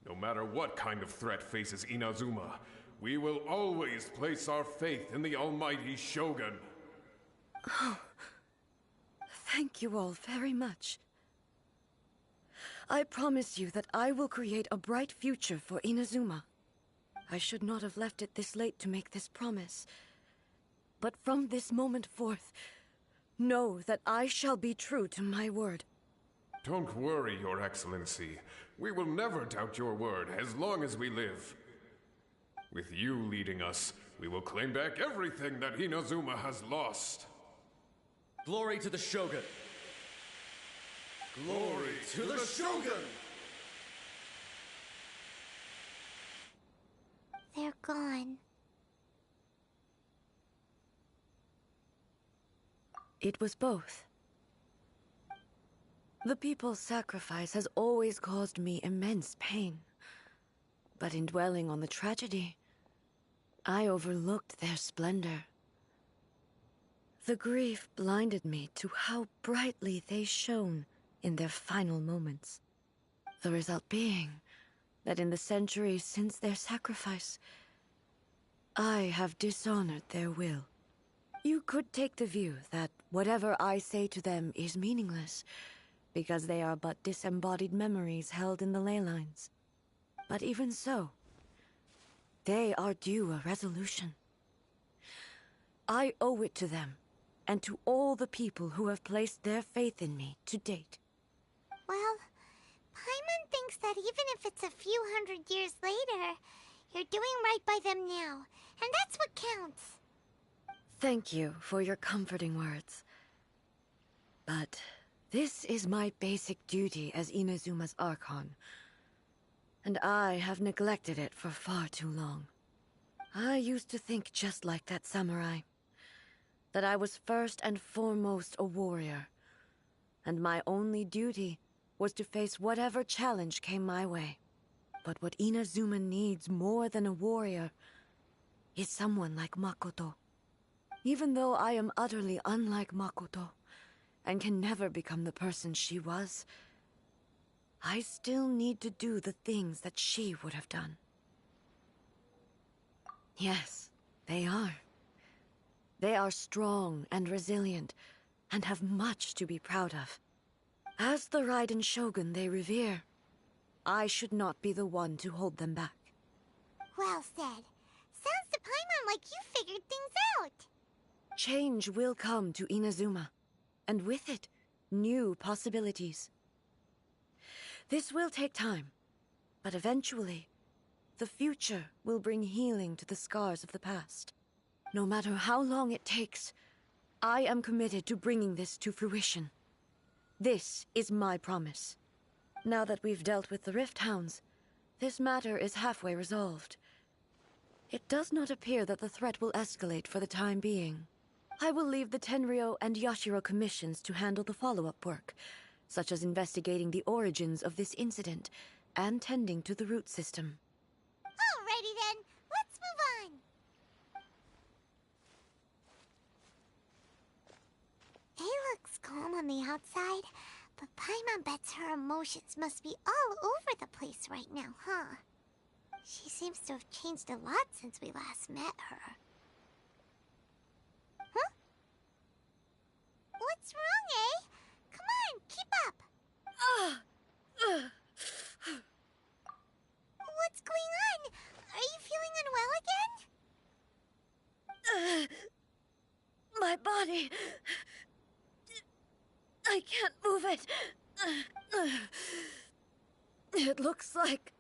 No matter what kind of threat faces Inazuma, we will always place our faith in the Almighty Shogun. Oh, thank you all very much. I promise you that I will create a bright future for Inazuma. I should not have left it this late to make this promise. But from this moment forth, know that I shall be true to my word. Don't worry, Your Excellency. We will never doubt your word as long as we live. With you leading us, We will claim back everything that Inazuma has lost. Glory to the Shogun! Glory to the Shogun! They're gone. It was both. The people's sacrifice has always caused me immense pain. But in dwelling on the tragedy, I overlooked their splendor. The grief blinded me to how brightly they shone in their final moments. The result being that in the centuries since their sacrifice, I have dishonored their will. You could take the view that whatever I say to them is meaningless, because they are but disembodied memories held in the ley lines. But even so, they are due a resolution. I owe it to them, and to all the people who have placed their faith in me to date. Well, Paimon thinks that even if it's a few hundred years later, you're doing right by them now, and that's what counts. Thank you for your comforting words. But this is my basic duty as Inazuma's Archon, and I have neglected it for far too long. I used to think just like that samurai, that I was first and foremost a warrior, and my only duty was to face whatever challenge came my way. But what Inazuma needs more than a warrior is someone like Makoto. Even though I am utterly unlike Makoto, and can never become the person she was, I still need to do the things that she would have done. Yes, they are. They are strong and resilient, and have much to be proud of. As the Raiden Shogun they revere, I should not be the one to hold them back. Well said. Sounds to Paimon like you figured things out. Change will come to Inazuma, and with it, new possibilities. This will take time, but eventually, the future will bring healing to the scars of the past. No matter how long it takes, I am committed to bringing this to fruition. This is my promise. Now that we've dealt with the Rift Hounds, this matter is halfway resolved. It does not appear that the threat will escalate for the time being. I will leave the Tenryo and Yashiro commissions to handle the follow-up work, such as investigating the origins of this incident and tending to the root system. Alrighty then, let's move on. It looks calm on the outside, but Paimon bets her emotions must be all over the place right now, huh? She seems to have changed a lot since we last met her. Huh? What's wrong, eh? Come on, keep up! What's going on? Are you feeling unwell again? My body... I can't move it. It looks like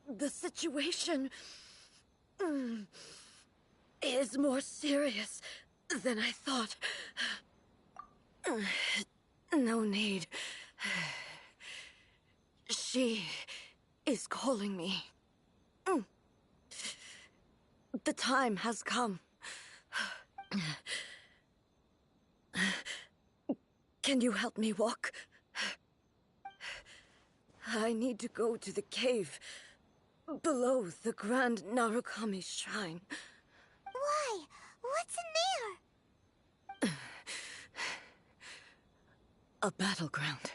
the situation is more serious than I thought. No need. She is calling me. The time has come. Can you help me walk? I need to go to the cave below the Grand Narukami Shrine. Why? What's in there? A battleground.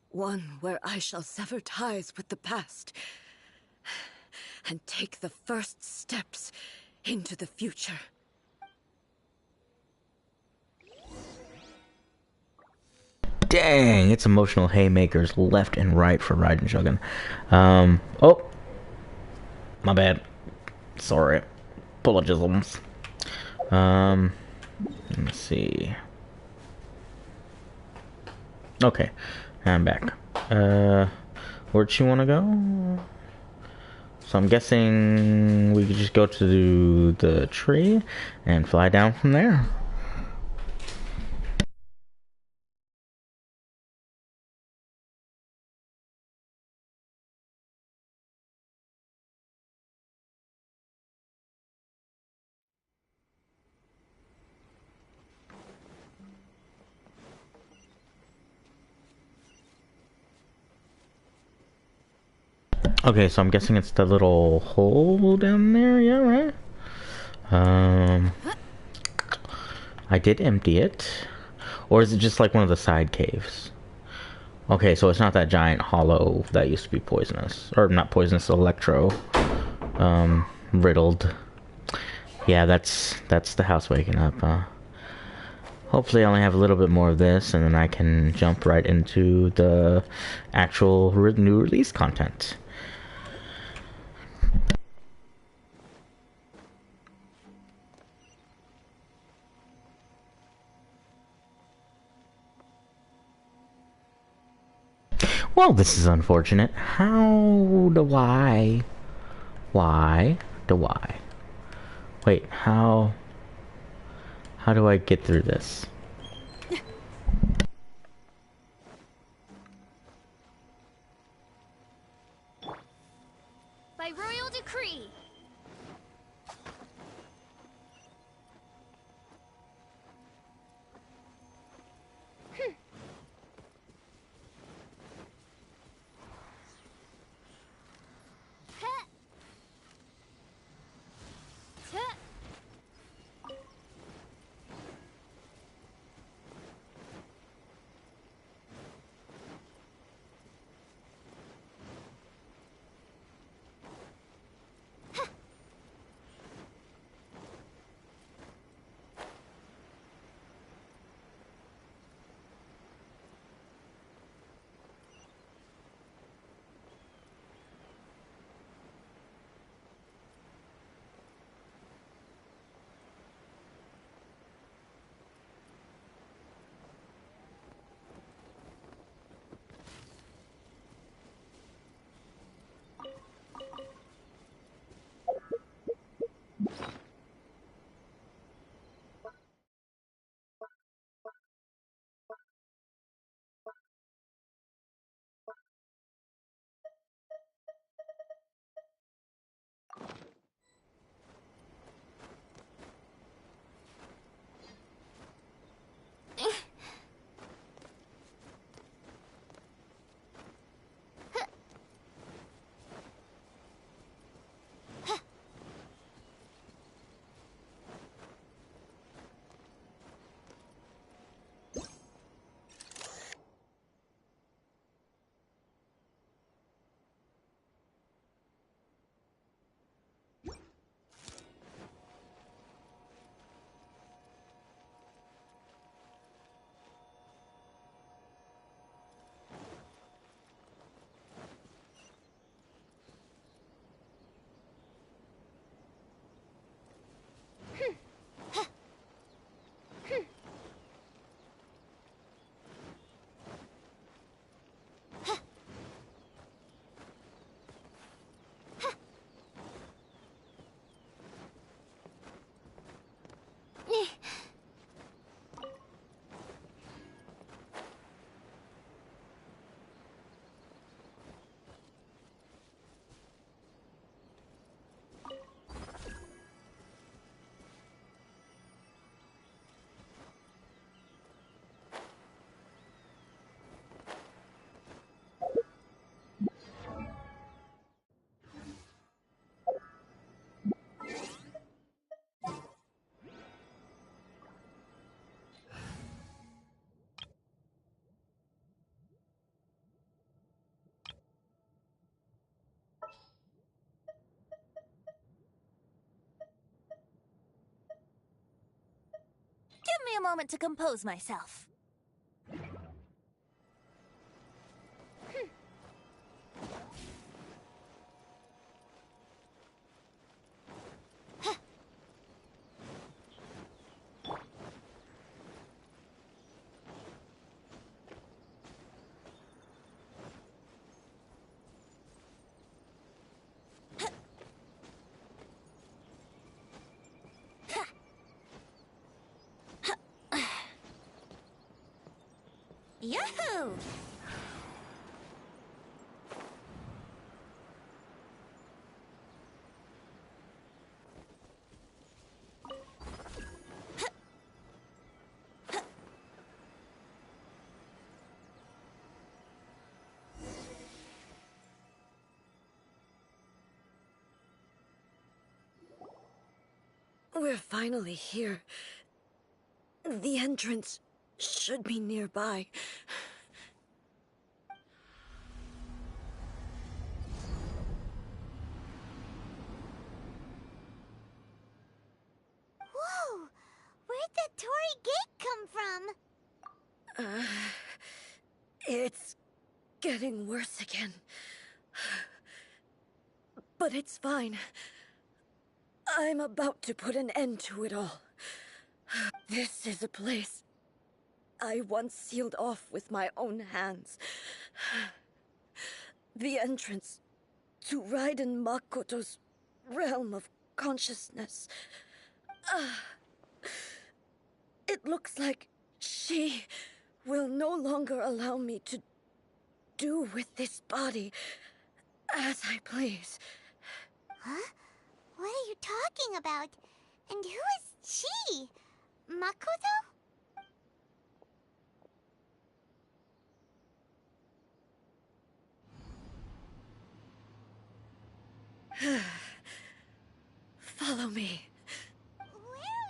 One where I shall sever ties with the past and take the first steps into the future. Dang, it's emotional haymakers left and right for Raiden Shogun. Oh, my bad. Sorry. Apologisms. Let's see. Okay, I'm back. Where'd she want to go? So I'm guessing we could just go to the tree and fly down from there. Okay, so I'm guessing it's the little hole down there, yeah, right? I did empty it. Or is it just like one of the side caves? Okay, so it's not that giant hollow that used to be poisonous. Or not poisonous, electro. Riddled. Yeah, that's the house waking up, Hopefully I only have a little bit more of this, and then I can jump right into the actual new release content. Well, this is unfortunate. How do I... Why do I... Wait, how do I get through this? By royal decree. Give me a moment to compose myself. Yahoo! We're finally here. The entrance should be nearby. Whoa! Where'd the Torii Gate come from? It's getting worse again. But it's fine. I'm about to put an end to it all. This is a place I once sealed off with my own hands. The entrance to Raiden Makoto's realm of consciousness. It looks like she will no longer allow me to do with this body as I please. Huh? What are you talking about? And who is she? Makoto? Follow me. Where are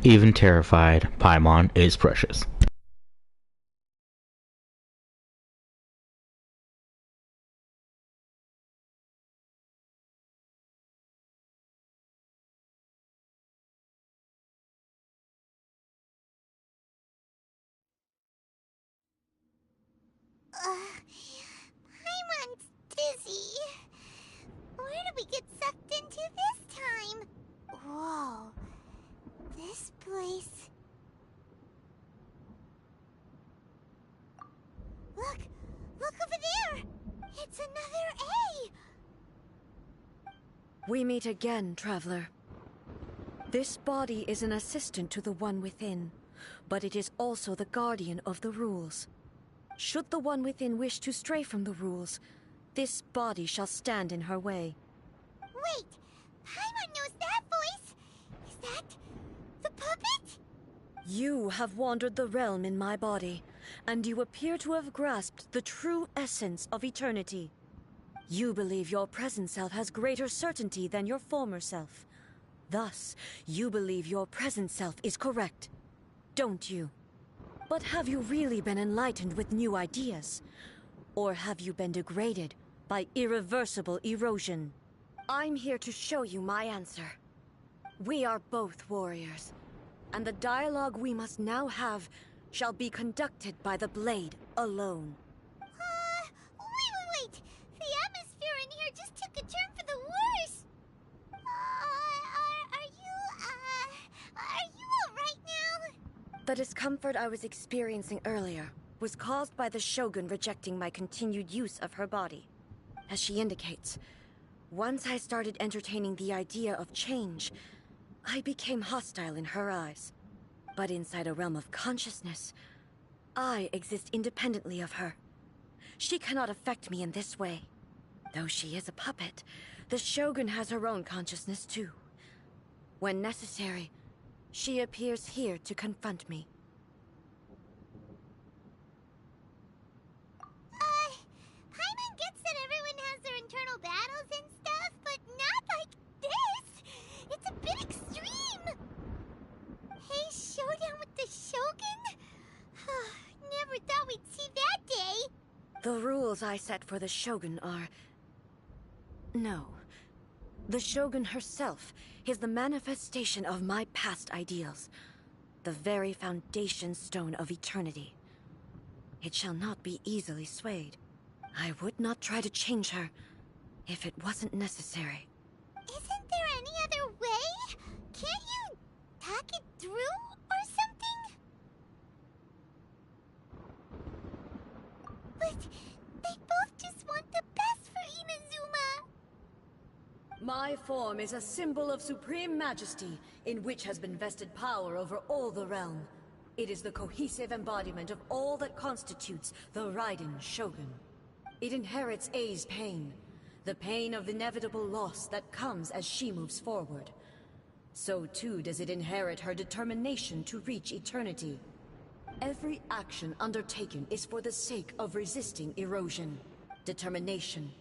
we Even terrified, Paimon is precious. Paimon's dizzy. Where did we get sucked into this time? Whoa. This place... Look! Look over there! It's another A! We meet again, traveler. This body is an assistant to the one within, but it is also the guardian of the rules. Should the one within wish to stray from the rules, this body shall stand in her way. Wait! Paimon knows that voice! Is that... the puppet? You have wandered the realm in my body, and you appear to have grasped the true essence of eternity. You believe your present self has greater certainty than your former self. Thus, you believe your present self is correct, don't you? But have you really been enlightened with new ideas? Or have you been degraded by irreversible erosion? I'm here to show you my answer. We are both warriors, and the dialogue we must now have shall be conducted by the blade alone. Wait! The atmosphere in here just took a turn for the worse! Are you alright now? The discomfort I was experiencing earlier was caused by the Shogun rejecting my continued use of her body. As she indicates, once I started entertaining the idea of change, I became hostile in her eyes. But inside a realm of consciousness, I exist independently of her. She cannot affect me in this way. Though she is a puppet, the Shogun has her own consciousness too. When necessary, she appears here to confront me. Paimon gets that everyone has their internal battles and stuff, but not like this! It's a bit extreme! Hey, showdown with the Shogun? Never thought we'd see that day! The rules I set for the Shogun are... No. The Shogun herself is the manifestation of my past ideals. The very foundation stone of eternity. It shall not be easily swayed. I would not try to change her if it wasn't necessary. Isn't there any other way? Can't you talk it through or something? But they both just want the best for Inazuma. My form is a symbol of supreme majesty, in which has been vested power over all the realm. It is the cohesive embodiment of all that constitutes the Raiden Shogun. It inherits Ei's pain, the pain of inevitable loss that comes as she moves forward. So too does it inherit her determination to reach eternity. Every action undertaken is for the sake of resisting erosion. Determination,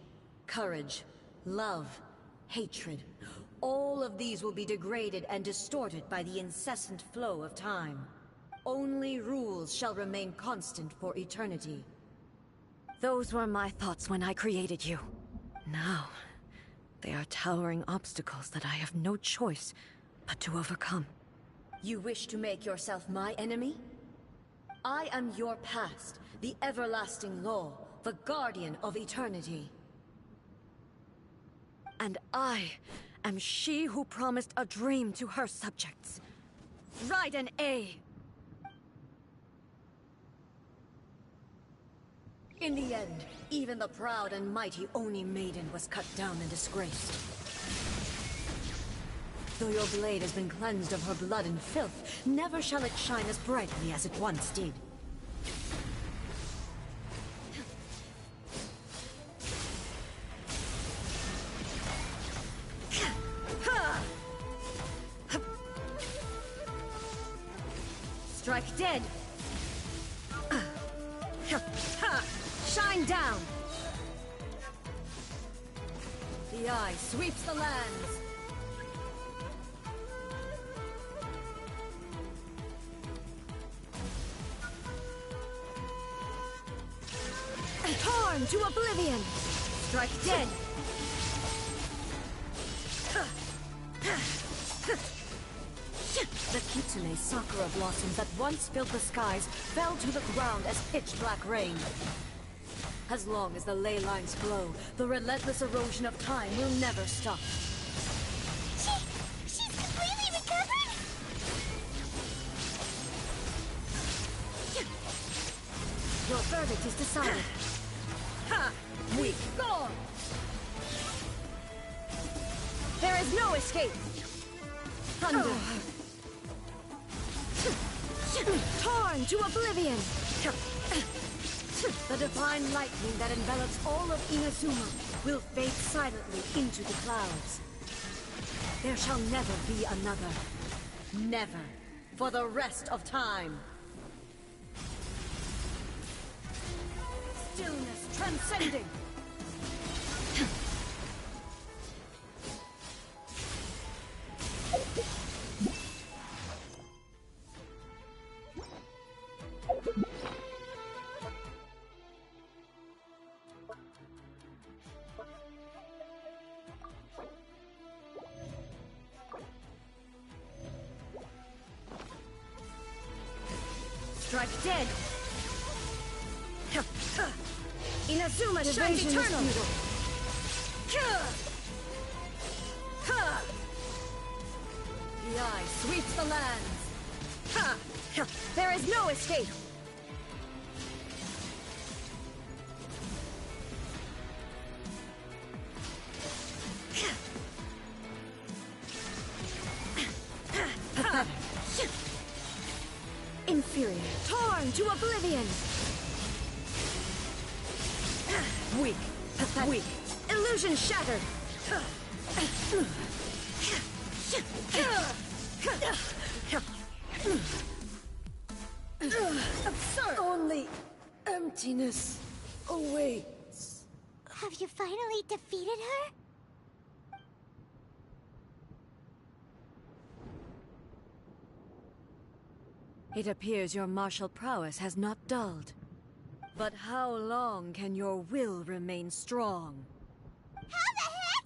courage, love, hatred. All of these will be degraded and distorted by the incessant flow of time. Only rules shall remain constant for eternity. Those were my thoughts when I created you. Now, they are towering obstacles that I have no choice but to overcome. You wish to make yourself my enemy? I am your past, the everlasting law, the guardian of eternity. And I am she who promised a dream to her subjects. Raiden A. In the end, even the proud and mighty Oni Maiden was cut down and disgraced. Though your blade has been cleansed of her blood and filth, never shall it shine as brightly as it once did. Strike dead! Shine down! The eye sweeps the lands! Torn to oblivion! Strike dead! The Kitsune Sakura blossoms that once filled the skies fell to the ground as pitch-black rain. As long as the ley lines flow, the relentless erosion of time will never stop. She's completely recovered? Your verdict is decided. Ha! Weak. Gone! There is no escape! Thunder! Torn to oblivion! The divine lightning that envelops all of Inazuma will fade silently into the clouds. There shall never be another. Never. For the rest of time. Stillness transcending! Strike dead! Inazuma shines eternal! The eye sweeps the lands! There is no escape! Inferior. Torn to oblivion! Weak. Pathetic. Weak. Illusion shattered! Absurd! Only emptiness awaits. Have you finally defeated her? It appears your martial prowess has not dulled. But how long can your will remain strong? How the heck?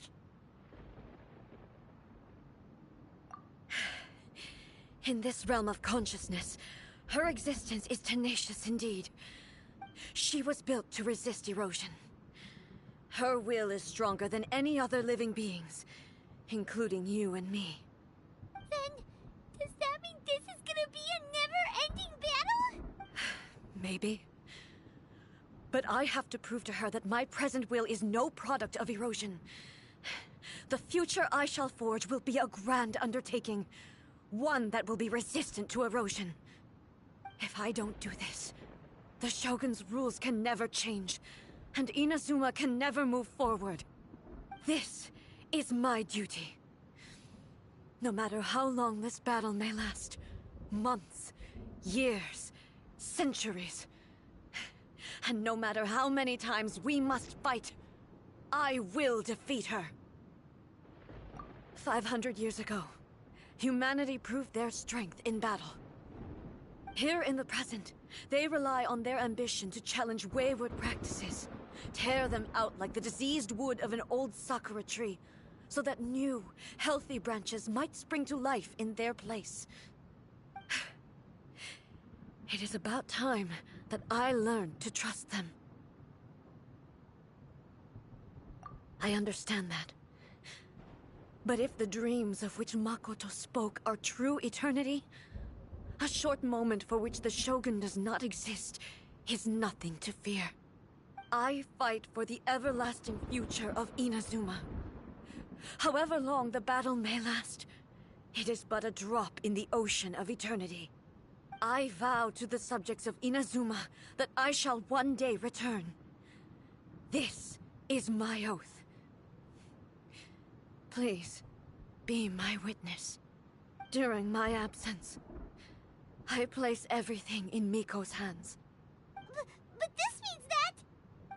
In this realm of consciousness, her existence is tenacious indeed. She was built to resist erosion. Her will is stronger than any other living being's, including you and me. Then, does that mean this is gonna be a never-ending battle? Maybe. But I have to prove to her that my present will is no product of erosion. the future I shall forge will be a grand undertaking. One that will be resistant to erosion. If I don't do this, the Shogun's rules can never change, and Inazuma can never move forward. This is my duty. No matter how long this battle may last, months, years, centuries, and no matter how many times we must fight, I will defeat her. 500 years ago, humanity proved their strength in battle. Here in the present, they rely on their ambition to challenge wayward practices, tear them out like the diseased wood of an old sakura tree, so that new, healthy branches might spring to life in their place. It is about time that I learned to trust them. I understand that. But if the dreams of which Makoto spoke are true eternity, a short moment for which the Shogun does not exist is nothing to fear. I fight for the everlasting future of Inazuma. However long the battle may last, it is but a drop in the ocean of eternity. I vow to the subjects of Inazuma that I shall one day return. This is my oath. Please, be my witness. During my absence, I place everything in Miko's hands. But this means that...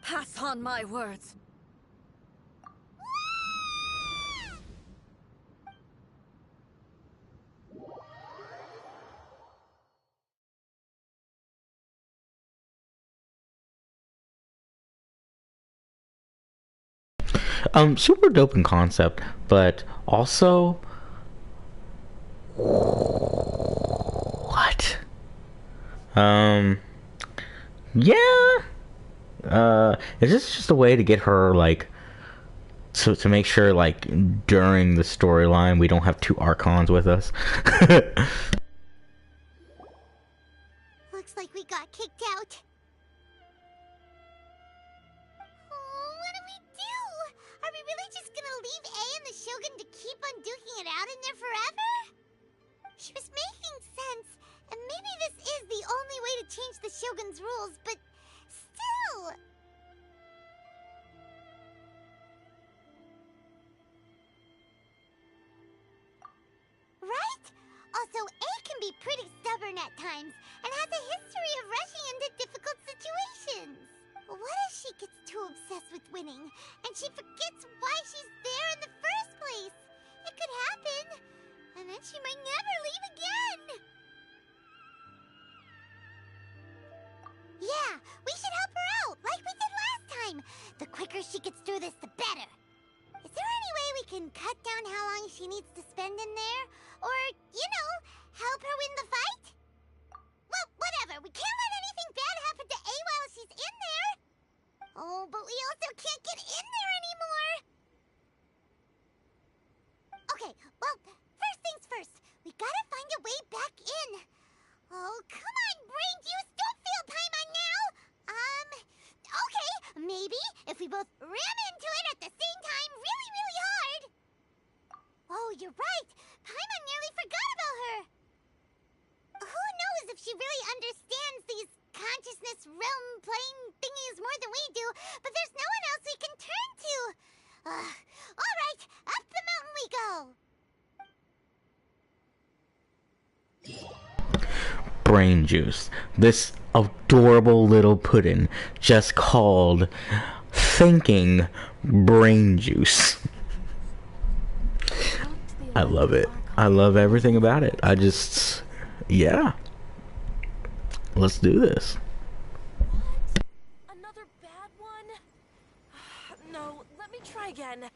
Pass on my words. Super dope in concept, but also what? Yeah. Is this just a way to get her like to make sure like during the storyline we don't have two Archons with us? Looks like we got kicked out. Oh, what do we do? Are we really just gonna leave A and the Shogun to keep on duking it out in there forever? She was making sense, and maybe this is the only way to change the Shogun's rules, but still... Right? Also, A can be pretty stubborn at times, and has a history of rushing into difficult situations. What if she gets too obsessed with winning, and she forgets why she's there in the first place? It could happen, and then she might never leave again. Yeah, we should help her out, like we did last time. The quicker she gets through this, the better. Is there any way we can cut down how long she needs to spend in there? Or, you know, help her win the fight? Well, whatever. We can't let anything bad happen to A while she's in there. Oh, but we also can't get in there anymore. Okay, well, first things first. We gotta find a way back in. Oh, come on, brain juice. Don't feel Paimon now. Okay, maybe if we both ram into it at the same time really, really hard. Oh, you're right. Paimon nearly forgot about her. Who knows if she really understands these consciousness realm plane thingies more than we do, but there's no one else we can turn to. All right, up the mountain we go. Brain juice. This adorable little pudding just called thinking brain juice. I love it. I love everything about it. Yeah. Let's do this. Another bad one? No, let me try again.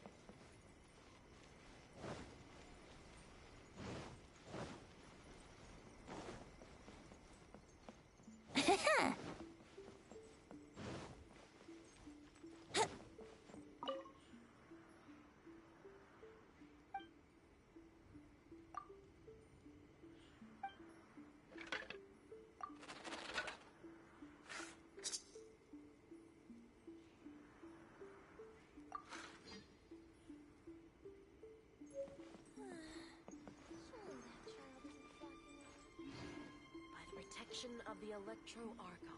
protection of the Electro Archon.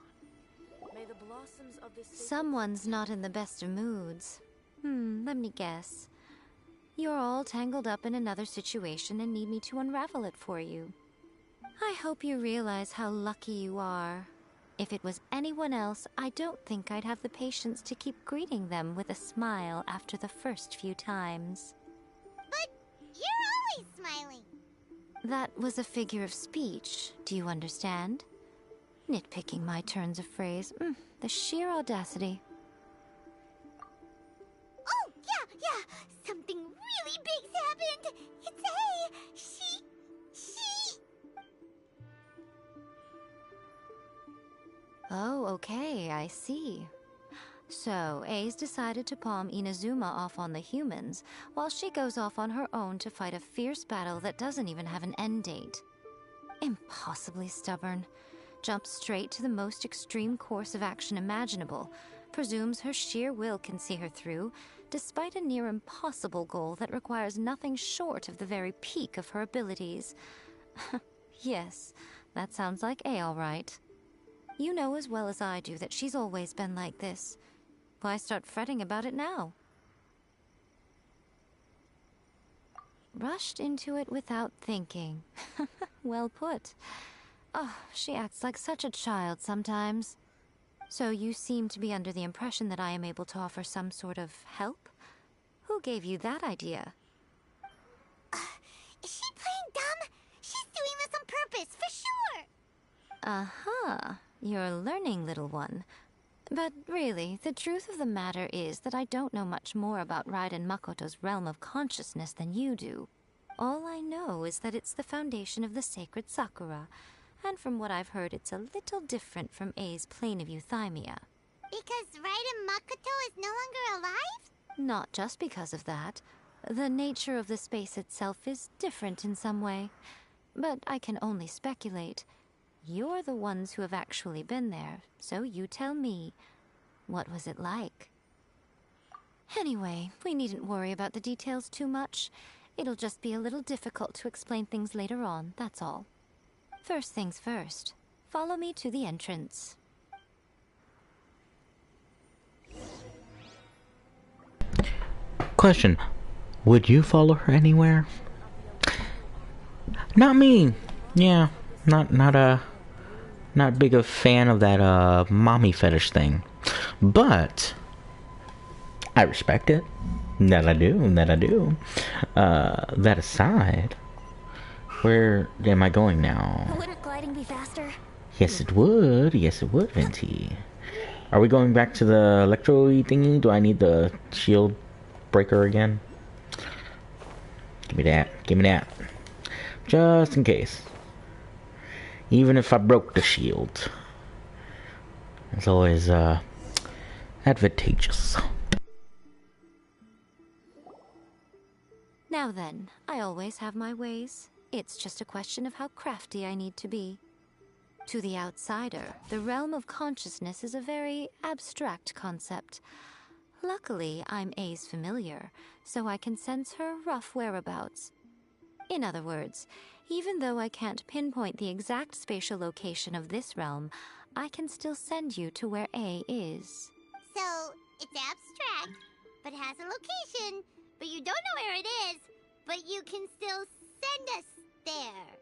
May the blossoms of this Someone's not in the best of moods. Let me guess. You're all tangled up in another situation and need me to unravel it for you. I hope you realize how lucky you are. If it was anyone else, I don't think I'd have the patience to keep greeting them with a smile after the first few times. But you're always smiling. That was a figure of speech, do you understand? Nitpicking my turns of phrase. The sheer audacity. Oh, yeah. Something really big's happened. It's A. She... Oh, okay, I see. So, A's decided to palm Inazuma off on the humans, while she goes off on her own to fight a fierce battle that doesn't even have an end date. Impossibly stubborn. Jumps straight to the most extreme course of action imaginable, presumes her sheer will can see her through, despite a near impossible goal that requires nothing short of the very peak of her abilities. Yes, that sounds like A all right. You know as well as I do that she's always been like this. Why start fretting about it now? Rushed into it without thinking. Well put. Oh, she acts like such a child sometimes. So you seem to be under the impression that I am able to offer some sort of help? Who gave you that idea? Is she playing dumb? She's doing this on purpose, for sure. Uh-huh. You're learning, little one. But really, the truth of the matter is that I don't know much more about Raiden Makoto's realm of consciousness than you do. All I know is that it's the foundation of the sacred Sakura, and from what I've heard, it's a little different from A's plane of euthymia. Because Raiden Makoto is no longer alive? Not just because of that. The nature of the space itself is different in some way. But I can only speculate. You're the ones who have actually been there, so you tell me. What was it like? Anyway, we needn't worry about the details too much. It'll just be a little difficult to explain things later on, that's all. First things first. Follow me to the entrance. Question. Would you follow her anywhere? Not me. Yeah, not big a fan of that mommy fetish thing. But I respect it. That I do. That aside, where am I going now? Wouldn't gliding be faster? Yes, it would, Venti. Are we going back to the electro thingy? Do I need the shield breaker again? Give me that. Just in case. Even if I broke the shield. It's always, advantageous. Now then, I always have my ways. It's just a question of how crafty I need to be. To the outsider, the realm of consciousness is a very abstract concept. Luckily, I'm A's familiar, so I can sense her rough whereabouts. In other words, even though I can't pinpoint the exact spatial location of this realm, I can still send you to where A is. So, it's abstract, but has a location, but you don't know where it is, but you can still send us there.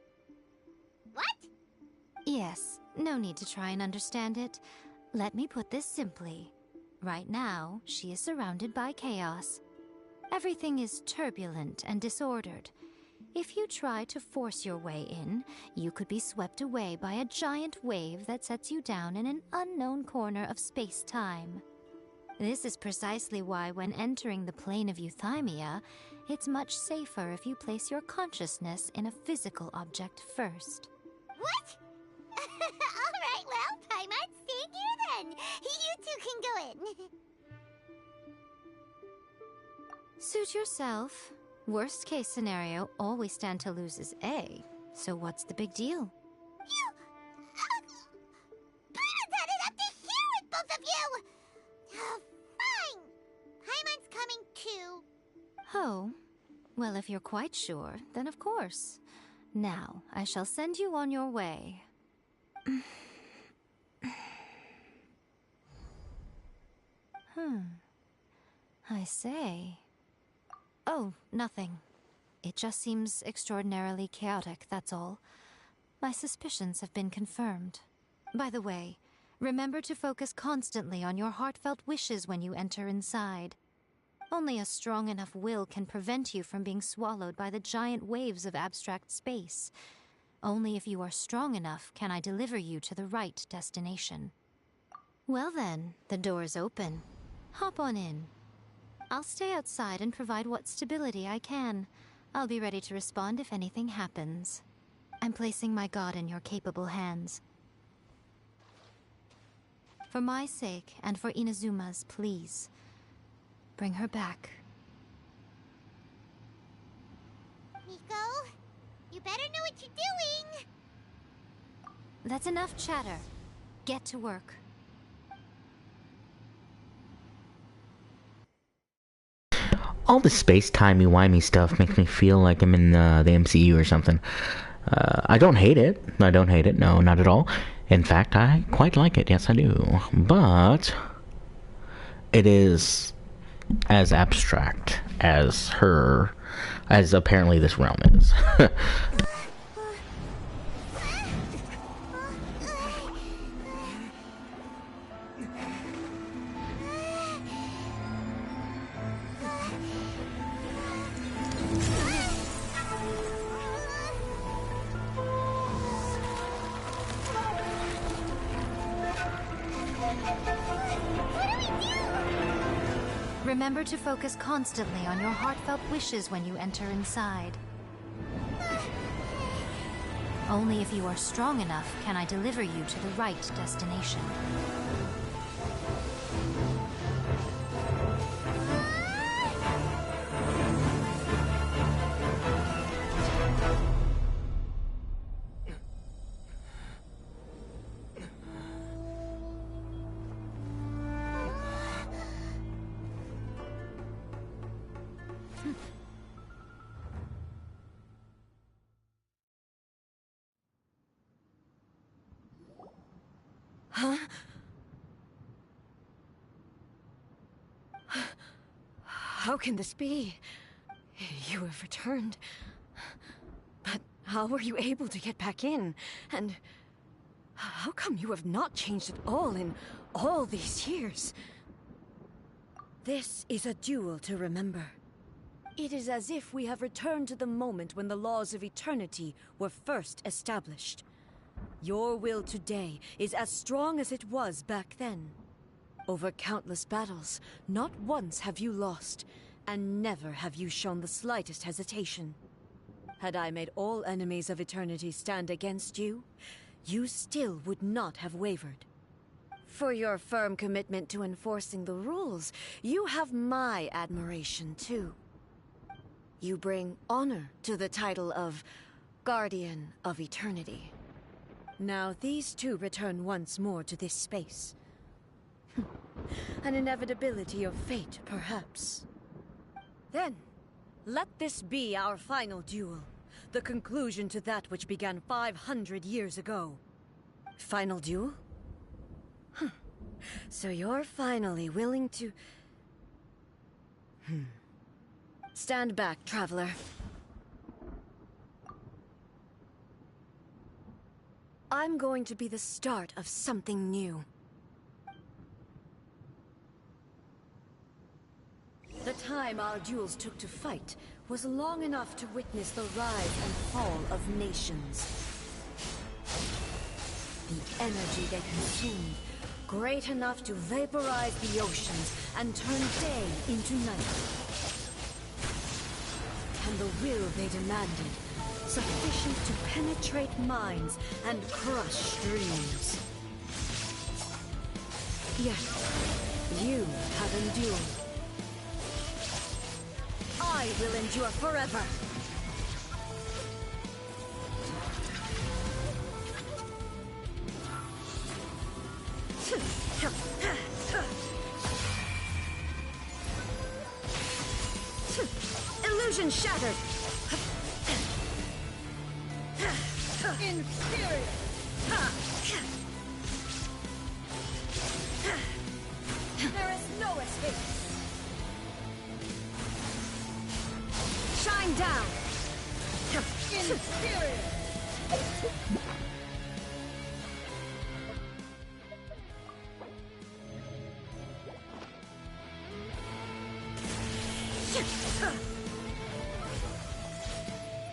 What? Yes, no need to try and understand it. Let me put this simply. Right now, she is surrounded by chaos. Everything is turbulent and disordered. If you try to force your way in, you could be swept away by a giant wave that sets you down in an unknown corner of space-time. This is precisely why when entering the plane of euthymia, it's much safer if you place your consciousness in a physical object first. What? Alright, well, Paimon, stay here then. You two can go in. Suit yourself. Worst case scenario, all we stand to lose is A. So what's the big deal? You... Paimon had it up to here with both of you! Fine. Paimon's coming too. Oh, well, if you're quite sure, then of course. Now, I shall send you on your way. I say. Oh, nothing. It just seems extraordinarily chaotic, that's all. My suspicions have been confirmed. By the way, remember to focus constantly on your heartfelt wishes when you enter inside. Only a strong enough will can prevent you from being swallowed by the giant waves of abstract space. Only if you are strong enough can I deliver you to the right destination. Well then, the door's open. Hop on in. I'll stay outside and provide what stability I can. I'll be ready to respond if anything happens. I'm placing my god in your capable hands. For my sake, and for Inazuma's, please. Bring her back. Miko, you better know what you're doing! That's enough chatter. Get to work. All this space-timey-wimey stuff makes me feel like I'm in the MCU or something. I don't hate it. I don't hate it. No, not at all. In fact, I quite like it. Yes, I do. But it is as abstract as apparently this realm is. Remember to focus constantly on your heartfelt wishes when you enter inside. Only if you are strong enough can I deliver you to the right destination. Huh? How can this be? You have returned. But how were you able to get back in? And how come you have not changed at all in all these years? This is a duel to remember. It is as if we have returned to the moment when the laws of eternity were first established. Your will today is as strong as it was back then. Over countless battles, not once have you lost, and never have you shown the slightest hesitation. Had I made all enemies of eternity stand against you, you still would not have wavered. For your firm commitment to enforcing the rules, you have my admiration too. You bring honor to the title of Guardian of Eternity. Now these two return once more to this space. An inevitability of fate, perhaps. Then, let this be our final duel. The conclusion to that which began 500 years ago. Final duel? So you're finally willing to... Stand back, traveler. I'm going to be the start of something new. The time our duels took to fight was long enough to witness the rise and fall of nations. The energy they consumed, great enough to vaporize the oceans and turn day into night. And the will they demanded, sufficient to penetrate minds and crush dreams. Yet, you have endured. I will endure forever. Illusion shattered. Inferior. Shine down!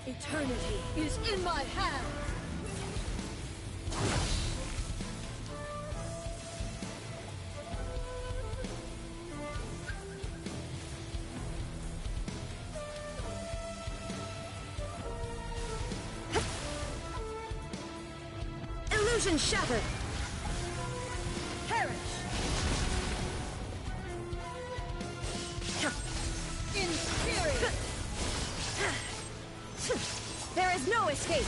Eternity is in my hands! Illusion shattered! Perish! Inferior! There is no escape!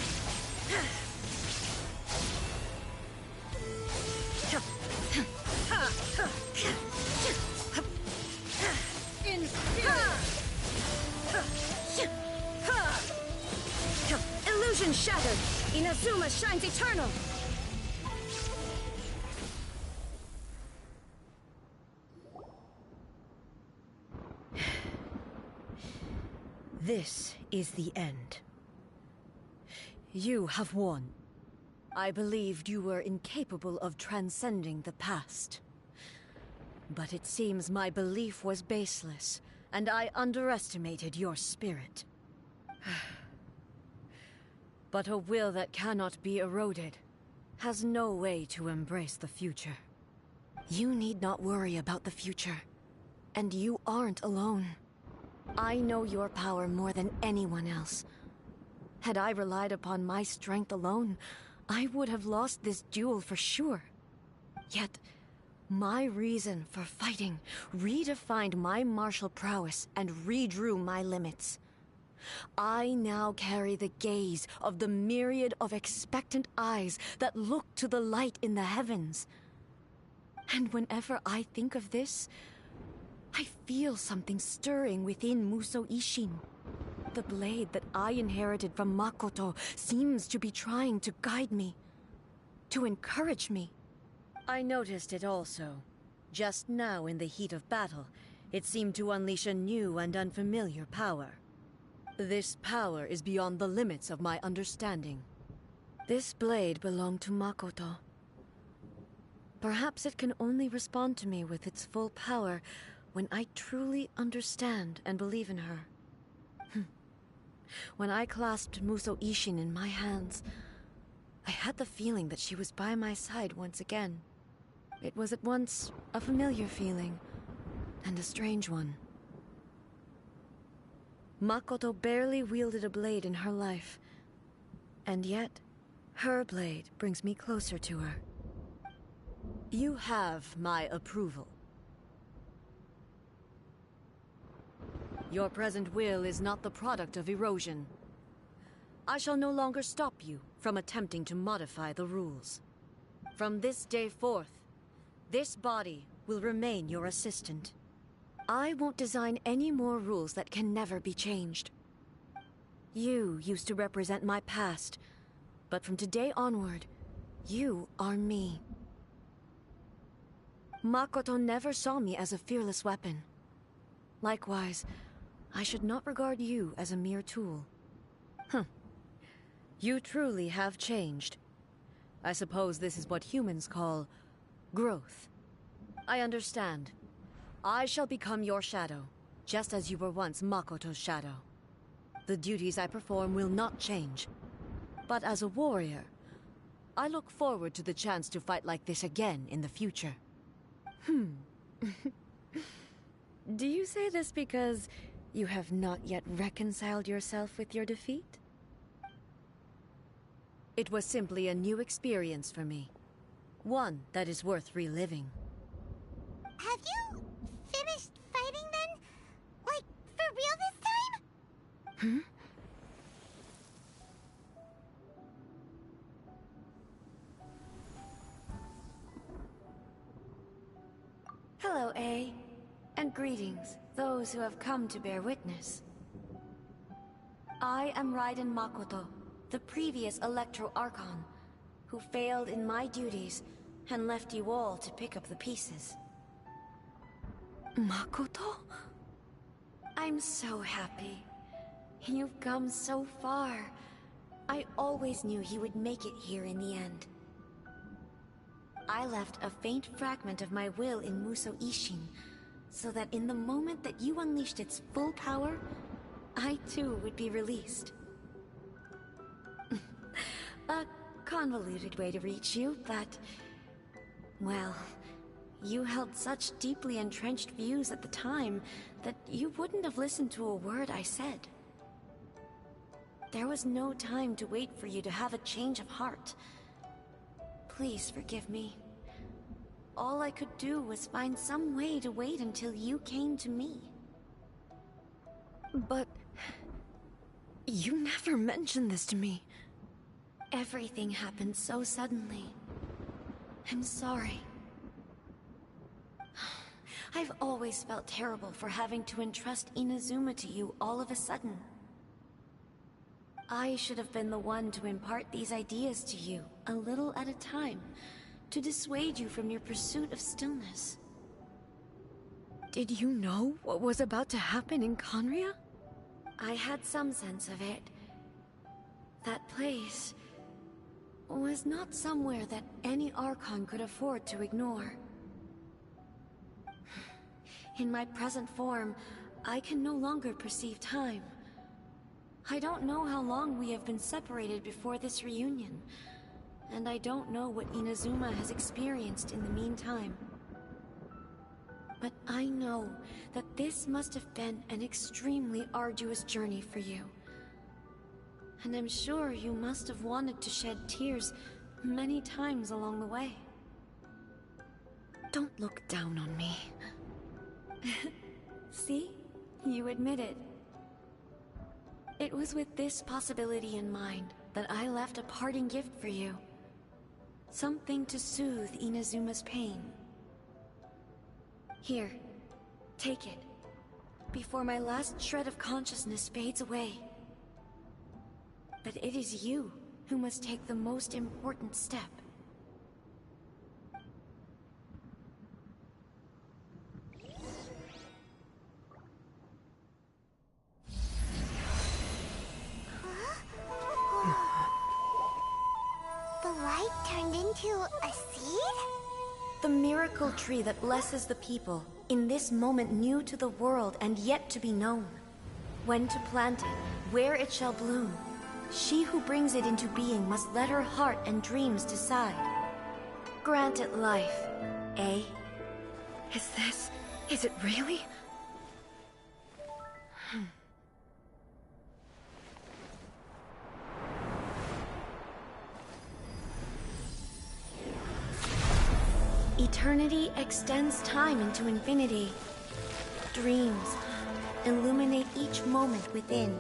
Illusion shattered! Inazuma shines eternal! This is the end. You have won. I believed you were incapable of transcending the past. But it seems my belief was baseless, and I underestimated your spirit. But a will that cannot be eroded has no way to embrace the future. You need not worry about the future, and you aren't alone. I know your power more than anyone else. Had I relied upon my strength alone, I would have lost this duel for sure. Yet, my reason for fighting redefined my martial prowess and redrew my limits. I now carry the gaze of the myriad of expectant eyes that look to the light in the heavens. And whenever I think of this, I feel something stirring within Musou Ishin. The blade that I inherited from Makoto seems to be trying to guide me, to encourage me. I noticed it also. Just now in the heat of battle, it seemed to unleash a new and unfamiliar power. This power is beyond the limits of my understanding. This blade belonged to Makoto. Perhaps it can only respond to me with its full power when I truly understand and believe in her. When I clasped Musou Ishin in my hands, I had the feeling that she was by my side once again. It was at once a familiar feeling and a strange one. Makoto barely wielded a blade in her life, and yet her blade brings me closer to her. You have my approval. Your present will is not the product of erosion. I shall no longer stop you from attempting to modify the rules. From this day forth, this body will remain your assistant. I won't design any more rules that can never be changed. You used to represent my past, but from today onward, you are me. Makoto never saw me as a fearless weapon. Likewise, I should not regard you as a mere tool. You truly have changed. I suppose this is what humans call growth. I understand. I shall become your shadow, just as you were once Makoto's shadow. The duties I perform will not change. But as a warrior, I look forward to the chance to fight like this again in the future. Do you say this because you have not yet reconciled yourself with your defeat? It was simply a new experience for me. One that is worth reliving. Have you finished fighting then? Like, for real this time? Hello, A. And greetings, those who have come to bear witness. I am Raiden Makoto, the previous Electro Archon, who failed in my duties and left you all to pick up the pieces. Makoto? I'm so happy. You've come so far. I always knew you would make it here in the end. I left a faint fragment of my will in Muso Ishin, so that in the moment that you unleashed its full power, I too would be released. A convoluted way to reach you, but... well, you held such deeply entrenched views at the time that you wouldn't have listened to a word I said. There was no time to wait for you to have a change of heart. Please forgive me. All I could do was find some way to wait until you came to me. But... you never mentioned this to me. Everything happened so suddenly. I'm sorry. I've always felt terrible for having to entrust Inazuma to you all of a sudden. I should have been the one to impart these ideas to you, a little at a time, to dissuade you from your pursuit of stillness. Did you know what was about to happen in Conria? I had some sense of it. That place was not somewhere that any Archon could afford to ignore. In my present form, I can no longer perceive time. I don't know how long we have been separated before this reunion, and I don't know what Inazuma has experienced in the meantime. But I know that this must have been an extremely arduous journey for you. And I'm sure you must have wanted to shed tears many times along the way. Don't look down on me. See? You admit it. It was with this possibility in mind that I left a parting gift for you. Something to soothe Inazuma's pain. Here, take it, before my last shred of consciousness fades away. But it is you who must take the most important step. The light turned into a seed? The miracle tree that blesses the people, in this moment new to the world and yet to be known. When to plant it, where it shall bloom. She who brings it into being must let her heart and dreams decide. Grant it life, eh? Is it really? Eternity extends time into infinity. Dreams illuminate each moment within.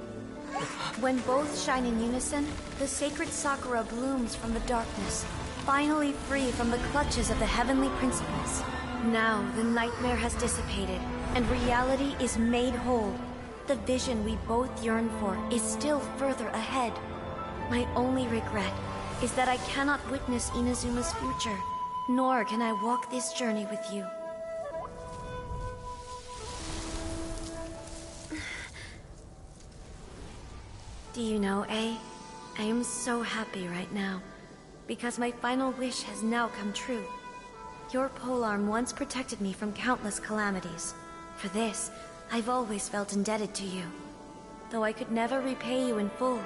When both shine in unison, the sacred Sakura blooms from the darkness, finally free from the clutches of the heavenly principles. Now the nightmare has dissipated, and reality is made whole. The vision we both yearn for is still further ahead. My only regret is that I cannot witness Inazuma's future, nor can I walk this journey with you. Do you know, I am so happy right now, because my final wish has now come true. Your polearm once protected me from countless calamities. For this, I've always felt indebted to you. Though I could never repay you in full,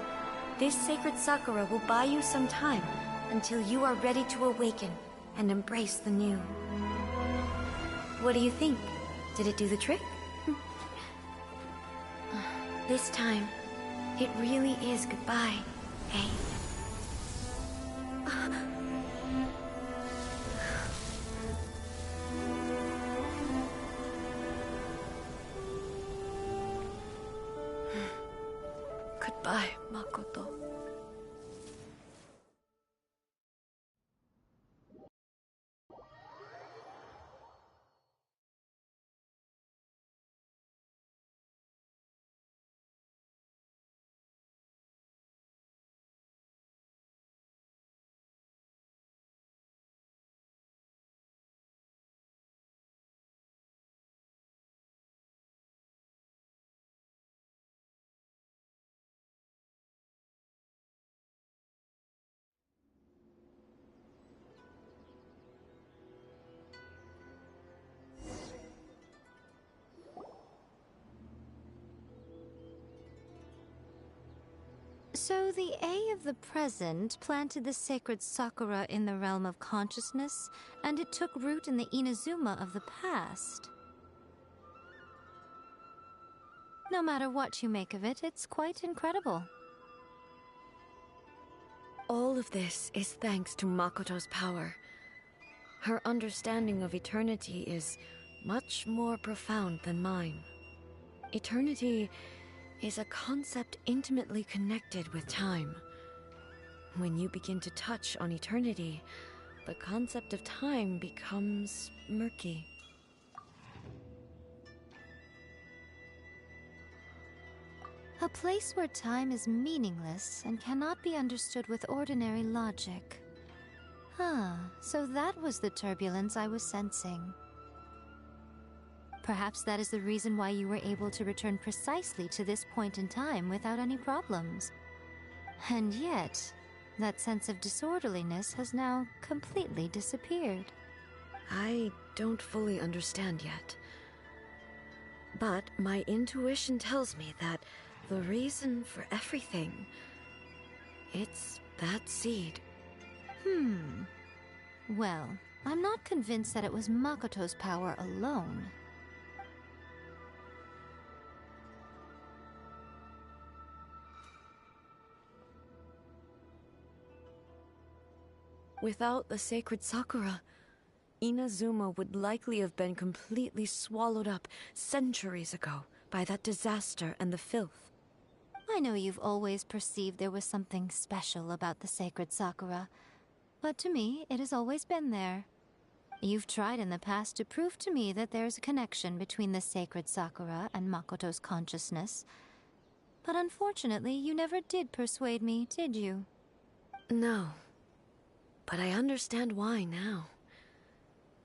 this sacred Sakura will buy you some time until you are ready to awaken and embrace the new. What do you think? Did it do the trick? This time, it really is goodbye, eh? Goodbye, Makoto. So the A of the present planted the sacred Sakura in the realm of consciousness, and it took root in the Inazuma of the past. No matter what you make of it, it's quite incredible. All of this is thanks to Makoto's power. Her understanding of eternity is much more profound than mine. Eternity is a concept intimately connected with time. When you begin to touch on eternity, the concept of time becomes murky. A place where time is meaningless and cannot be understood with ordinary logic. So that was the turbulence I was sensing. Perhaps that is the reason why you were able to return precisely to this point in time without any problems. And yet, that sense of disorderliness has now completely disappeared. I don't fully understand yet. But my intuition tells me that the reason for everything, it's that seed. Well, I'm not convinced that it was Makoto's power alone. Without the sacred Sakura, Inazuma would likely have been completely swallowed up centuries ago by that disaster and the filth. I know you've always perceived there was something special about the sacred Sakura, but to me, it has always been there. You've tried in the past to prove to me that there's a connection between the sacred Sakura and Makoto's consciousness, but unfortunately, you never did persuade me, did you? No. But I understand why now.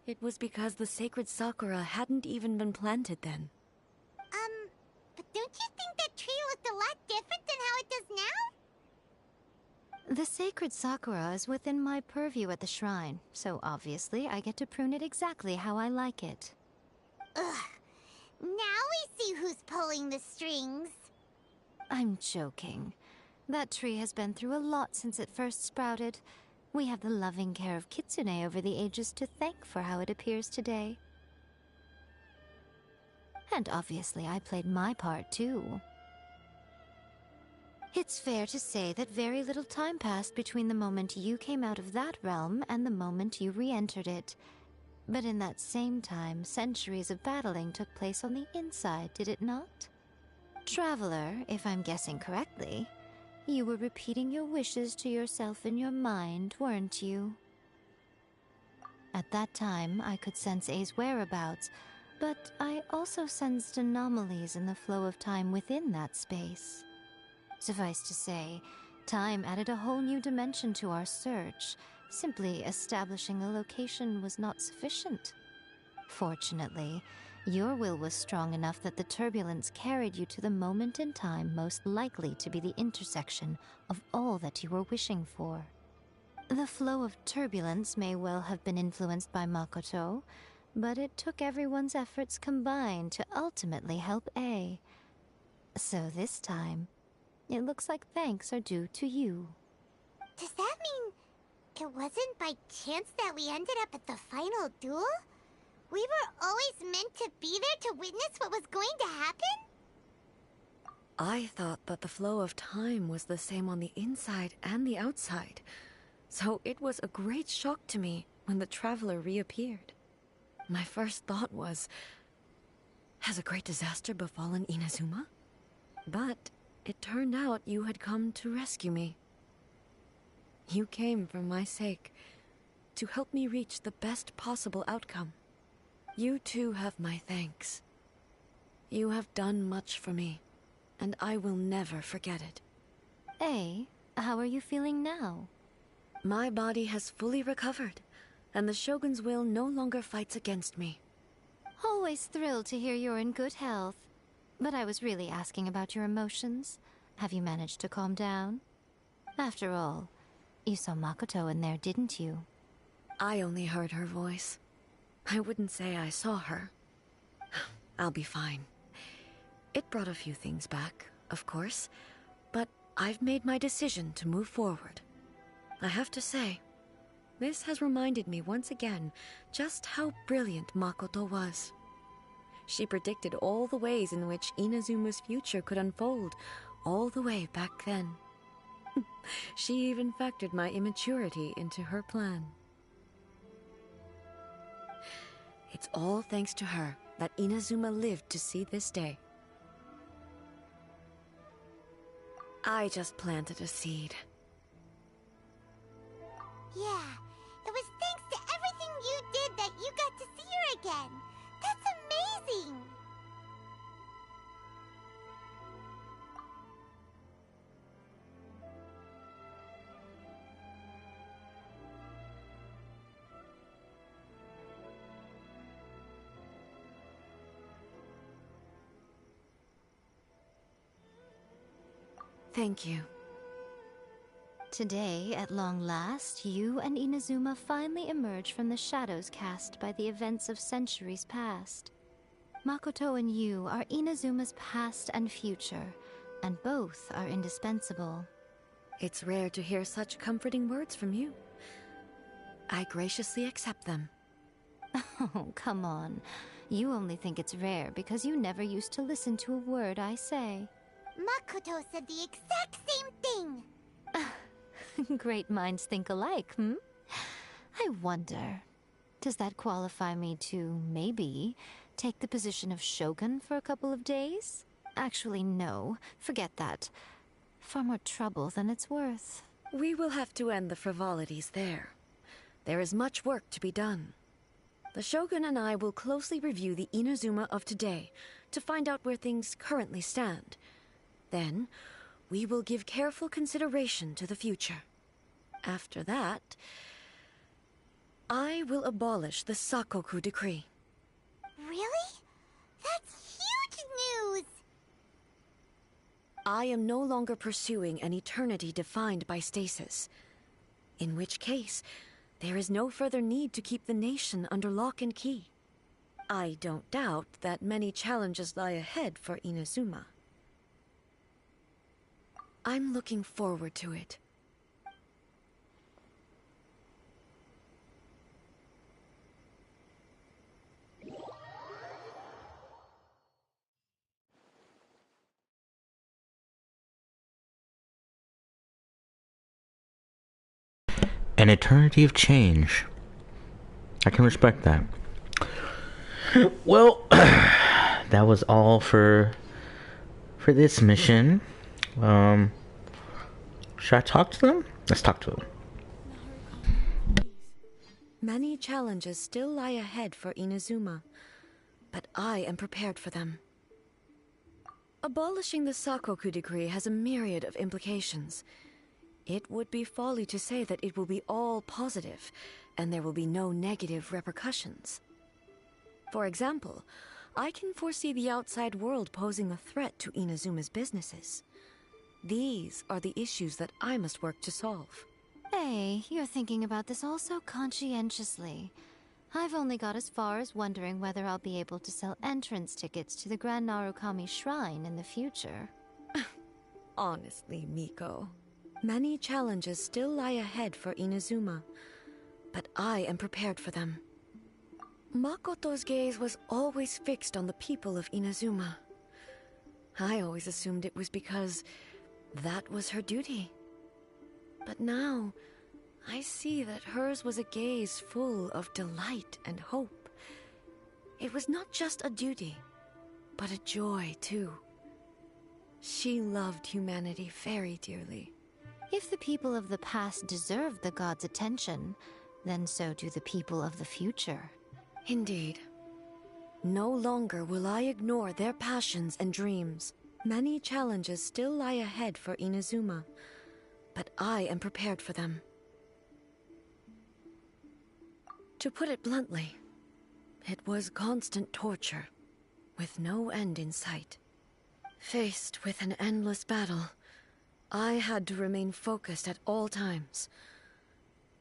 It was because the sacred Sakura hadn't even been planted then. But don't you think that tree looked a lot different than how it does now? The sacred Sakura is within my purview at the shrine, so obviously I get to prune it exactly how I like it. Ugh. Now we see who's pulling the strings. I'm joking. That tree has been through a lot since it first sprouted. We have the loving care of Kitsune over the ages to thank for how it appears today. And obviously I played my part too. It's fair to say that very little time passed between the moment you came out of that realm and the moment you re-entered it. But in that same time, centuries of battling took place on the inside, did it not? Traveler, if I'm guessing correctly, you were repeating your wishes to yourself in your mind, weren't you? At that time, I could sense A's whereabouts, but I also sensed anomalies in the flow of time within that space. Suffice to say, time added a whole new dimension to our search. Simply establishing a location was not sufficient. Fortunately, your will was strong enough that the turbulence carried you to the moment in time most likely to be the intersection of all that you were wishing for. The flow of turbulence may well have been influenced by Makoto, but it took everyone's efforts combined to ultimately help A. So this time, it looks like thanks are due to you. Does that mean it wasn't by chance that we ended up at the final duel? We were always meant to be there to witness what was going to happen? I thought that the flow of time was the same on the inside and the outside, so it was a great shock to me when the traveler reappeared. My first thought was, has a great disaster befallen Inazuma? But it turned out you had come to rescue me. You came for my sake, to help me reach the best possible outcome. You too have my thanks. You have done much for me, and I will never forget it. A, how are you feeling now? My body has fully recovered, and the Shogun's will no longer fights against me. Always thrilled to hear you're in good health. But I was really asking about your emotions. Have you managed to calm down? After all, you saw Makoto in there, didn't you? I only heard her voice. I wouldn't say I saw her. I'll be fine. It brought a few things back, of course, but I've made my decision to move forward. I have to say, this has reminded me once again just how brilliant Makoto was. She predicted all the ways in which Inazuma's future could unfold, all the way back then. She even factored my immaturity into her plan. It's all thanks to her that Inazuma lived to see this day. I just planted a seed. Yeah, it was thanks to everything you did that you got to see her again. That's amazing! Thank you. Today, at long last, you and Inazuma finally emerge from the shadows cast by the events of centuries past. Makoto and you are Inazuma's past and future, and both are indispensable. It's rare to hear such comforting words from you. I graciously accept them. Oh, come on. You only think it's rare because you never used to listen to a word I say. Makoto said the exact same thing! Great minds think alike, hmm? I wonder, does that qualify me to, maybe, take the position of Shogun for a couple of days? Actually, no. Forget that. Far more trouble than it's worth. We will have to end the frivolities there. There is much work to be done. The Shogun and I will closely review the Inazuma of today to find out where things currently stand. Then, we will give careful consideration to the future. After that, I will abolish the Sakoku decree. Really? That's huge news! I am no longer pursuing an eternity defined by stasis. In which case, there is no further need to keep the nation under lock and key. I don't doubt that many challenges lie ahead for Inazuma. I'm looking forward to it. An eternity of change. I can respect that. Well, that was all for this mission. Should I talk to them? Let's talk to them. Many challenges still lie ahead for Inazuma, but I am prepared for them. Abolishing the Sakoku decree has a myriad of implications. It would be folly to say that it will be all positive, and there will be no negative repercussions. For example, I can foresee the outside world posing a threat to Inazuma's businesses. These are the issues that I must work to solve. Hey, you're thinking about this all so conscientiously. I've only got as far as wondering whether I'll be able to sell entrance tickets to the Grand Narukami Shrine in the future. Honestly, Miko, many challenges still lie ahead for Inazuma, but I am prepared for them. Makoto's gaze was always fixed on the people of Inazuma. I always assumed it was because that was her duty. But now, I see that hers was a gaze full of delight and hope. It was not just a duty, but a joy, too. She loved humanity very dearly. If the people of the past deserve the god's attention, then so do the people of the future. Indeed. No longer will I ignore their passions and dreams. Many challenges still lie ahead for Inazuma, but I am prepared for them. To put it bluntly, it was constant torture, with no end in sight. Faced with an endless battle, I had to remain focused at all times.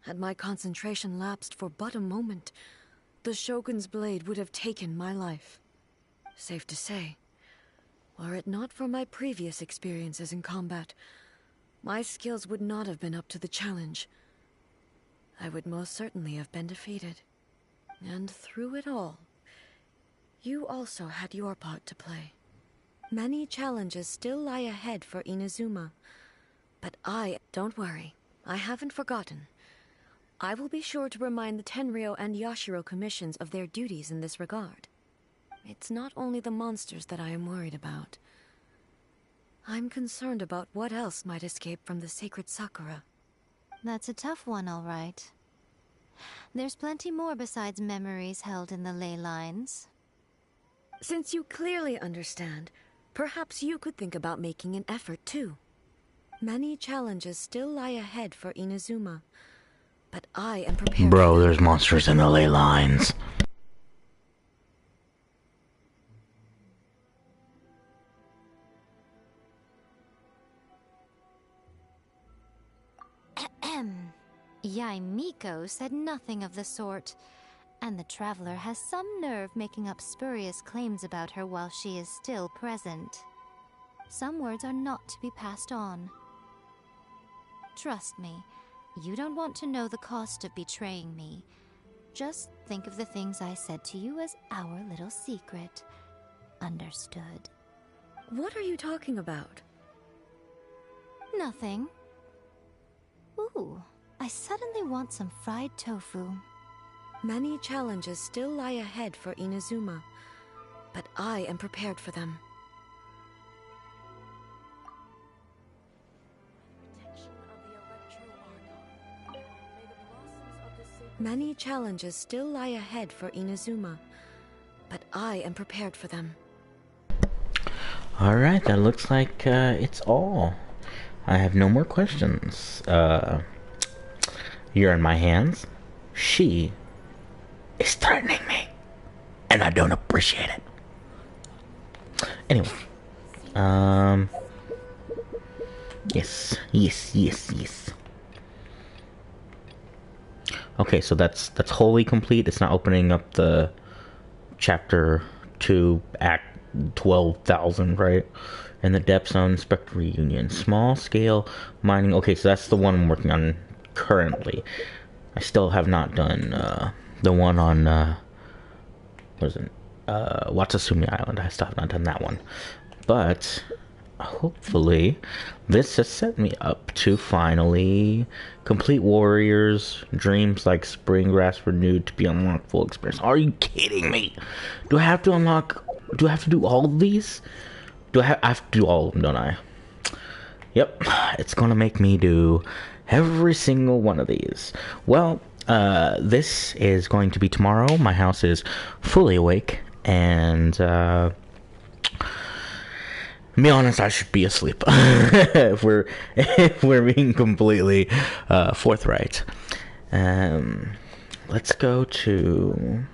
Had my concentration lapsed for but a moment, the Shogun's blade would have taken my life. Safe to say, were it not for my previous experiences in combat, my skills would not have been up to the challenge. I would most certainly have been defeated. And through it all, you also had your part to play. Many challenges still lie ahead for Inazuma, but don't worry, I haven't forgotten. I will be sure to remind the Tenryo and Yashiro commissions of their duties in this regard. It's not only the monsters that I am worried about. I'm concerned about what else might escape from the sacred Sakura. That's a tough one, all right. There's plenty more besides memories held in the ley lines. Since you clearly understand, perhaps you could think about making an effort too. Many challenges still lie ahead for Inazuma, but I am prepared. Bro, there's monsters in the ley lines. Yaimiko said nothing of the sort, and the traveler has some nerve making up spurious claims about her while she is still present. Some words are not to be passed on. Trust me, you don't want to know the cost of betraying me. Just think of the things I said to you as our little secret. Understood? What are you talking about? Nothing. Ooh, I suddenly want some fried tofu. Many challenges still lie ahead for Inazuma, but I am prepared for them. Many challenges still lie ahead for Inazuma, but I am prepared for them. Alright, that looks like it's all. I have no more questions. You're in my hands. She is threatening me, and I don't appreciate it. Anyway, yes. Okay, so that's wholly complete. It's not opening up the chapter 2, act 12,000, right? And the Depth Zone Spectre Reunion. Small scale mining. Okay, so that's the one I'm working on currently. I still have not done the one on what is it? Watsasumi Island. I still have not done that one. But hopefully this has set me up to finally complete Warriors. Dreams like Spring Grass Renewed to be unlocked full experience. Are you kidding me? Do I have to do all of these? I have to do all of them, don't I? Yep, it's gonna make me do every single one of these. Well, this is going to be tomorrow. My house is fully awake, and to be honest, I should be asleep. if we're being completely forthright. Let's go to.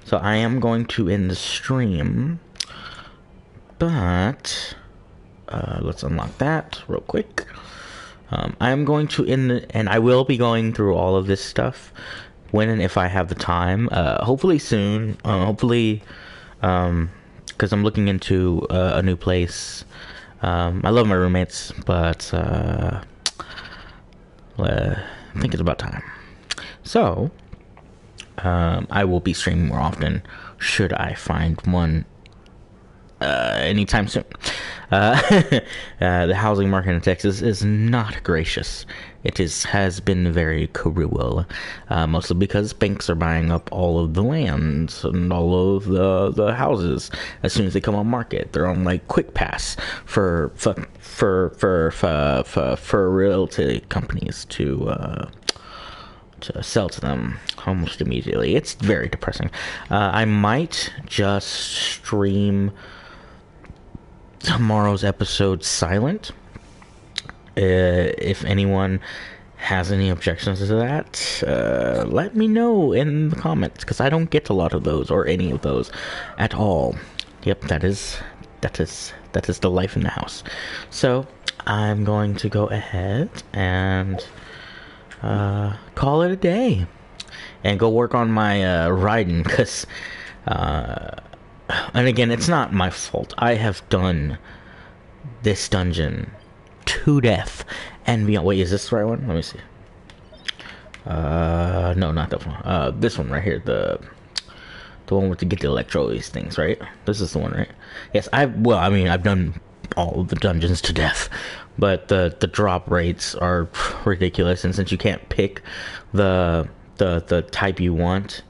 So I am going to end the stream. But let's unlock that real quick. I'm going to and I will be going through all of this stuff when and if I have the time. Hopefully soon. Hopefully, because I'm looking into a new place. I love my roommates, but I think it's about time. So I will be streaming more often. Should I find one anytime soon. The housing market in Texas is not gracious. It has been very cruel, mostly because banks are buying up all of the land and all of the houses as soon as they come on market. They're on like quick pass for realty companies to sell to them almost immediately. It's very depressing. I might just stream tomorrow's episode silent. If anyone has any objections to that, let me know in the comments, because I don't get a lot of those or any of those at all. Yep, that is the life in the house. So I'm going to go ahead and call it a day and go work on my writing, because and again, it's not my fault. I have done this dungeon to death and beyond. Wait, is this the right one? Let me see. No, not that one. This one right here. The one with to get the electros things, right? This is the one, right? Yes, I've done all of the dungeons to death, but the drop rates are ridiculous, and since you can't pick the type you want,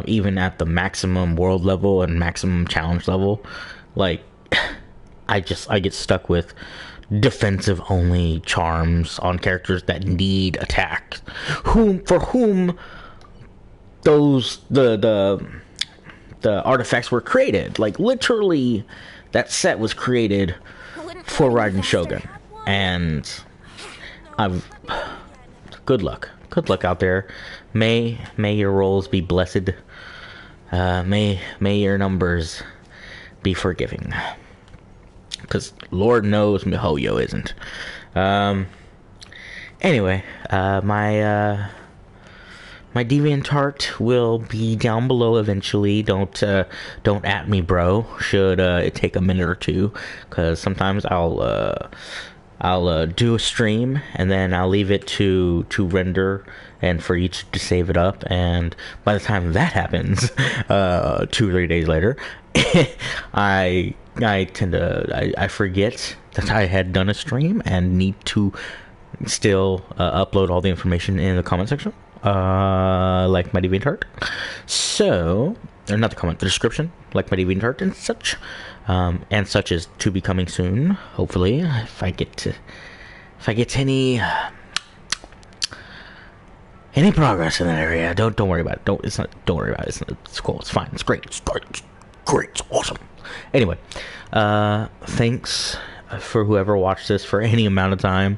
even at the maximum world level and maximum challenge level, like I get stuck with defensive only charms on characters that need attack, for whom those the artifacts were created. Like literally that set was created for Raiden Shogun, and good luck out there. May your rolls be blessed. May your numbers be forgiving, because Lord knows MiHoYo isn't. Anyway, my DeviantArt will be down below eventually. Don't at me, bro. Should it take a minute or two, because sometimes I'll do a stream and then I'll leave it to render and for you to save it up, and by the time that happens, 2 or 3 days later, I forget that I had done a stream and need to still upload all the information in the comment section, like my DeviantArt. So, or not the comment, the description, like my DeviantArt and such. And such is to be coming soon, hopefully, if I get any progress in that area. Don't worry about it. Don't worry about it. It's cool. It's fine. It's great. It's great. It's awesome. Anyway, thanks for whoever watched this for any amount of time.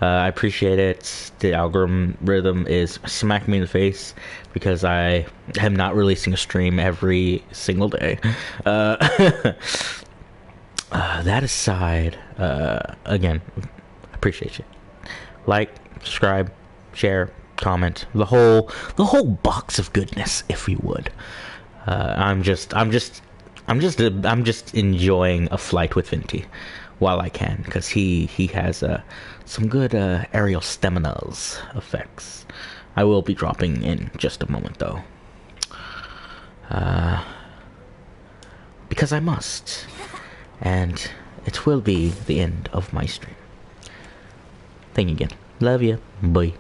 I appreciate it. The algorithm is smacking me in the face because I am not releasing a stream every single day. That aside, again, appreciate you. Like, subscribe, share, comment, the whole box of goodness, if you would. I'm just enjoying a flight with Vinti while I can, because he has some good aerial stamina's effects. I will be dropping in just a moment though, because I must, and it will be the end of my stream. Thank you again. Love you. Bye.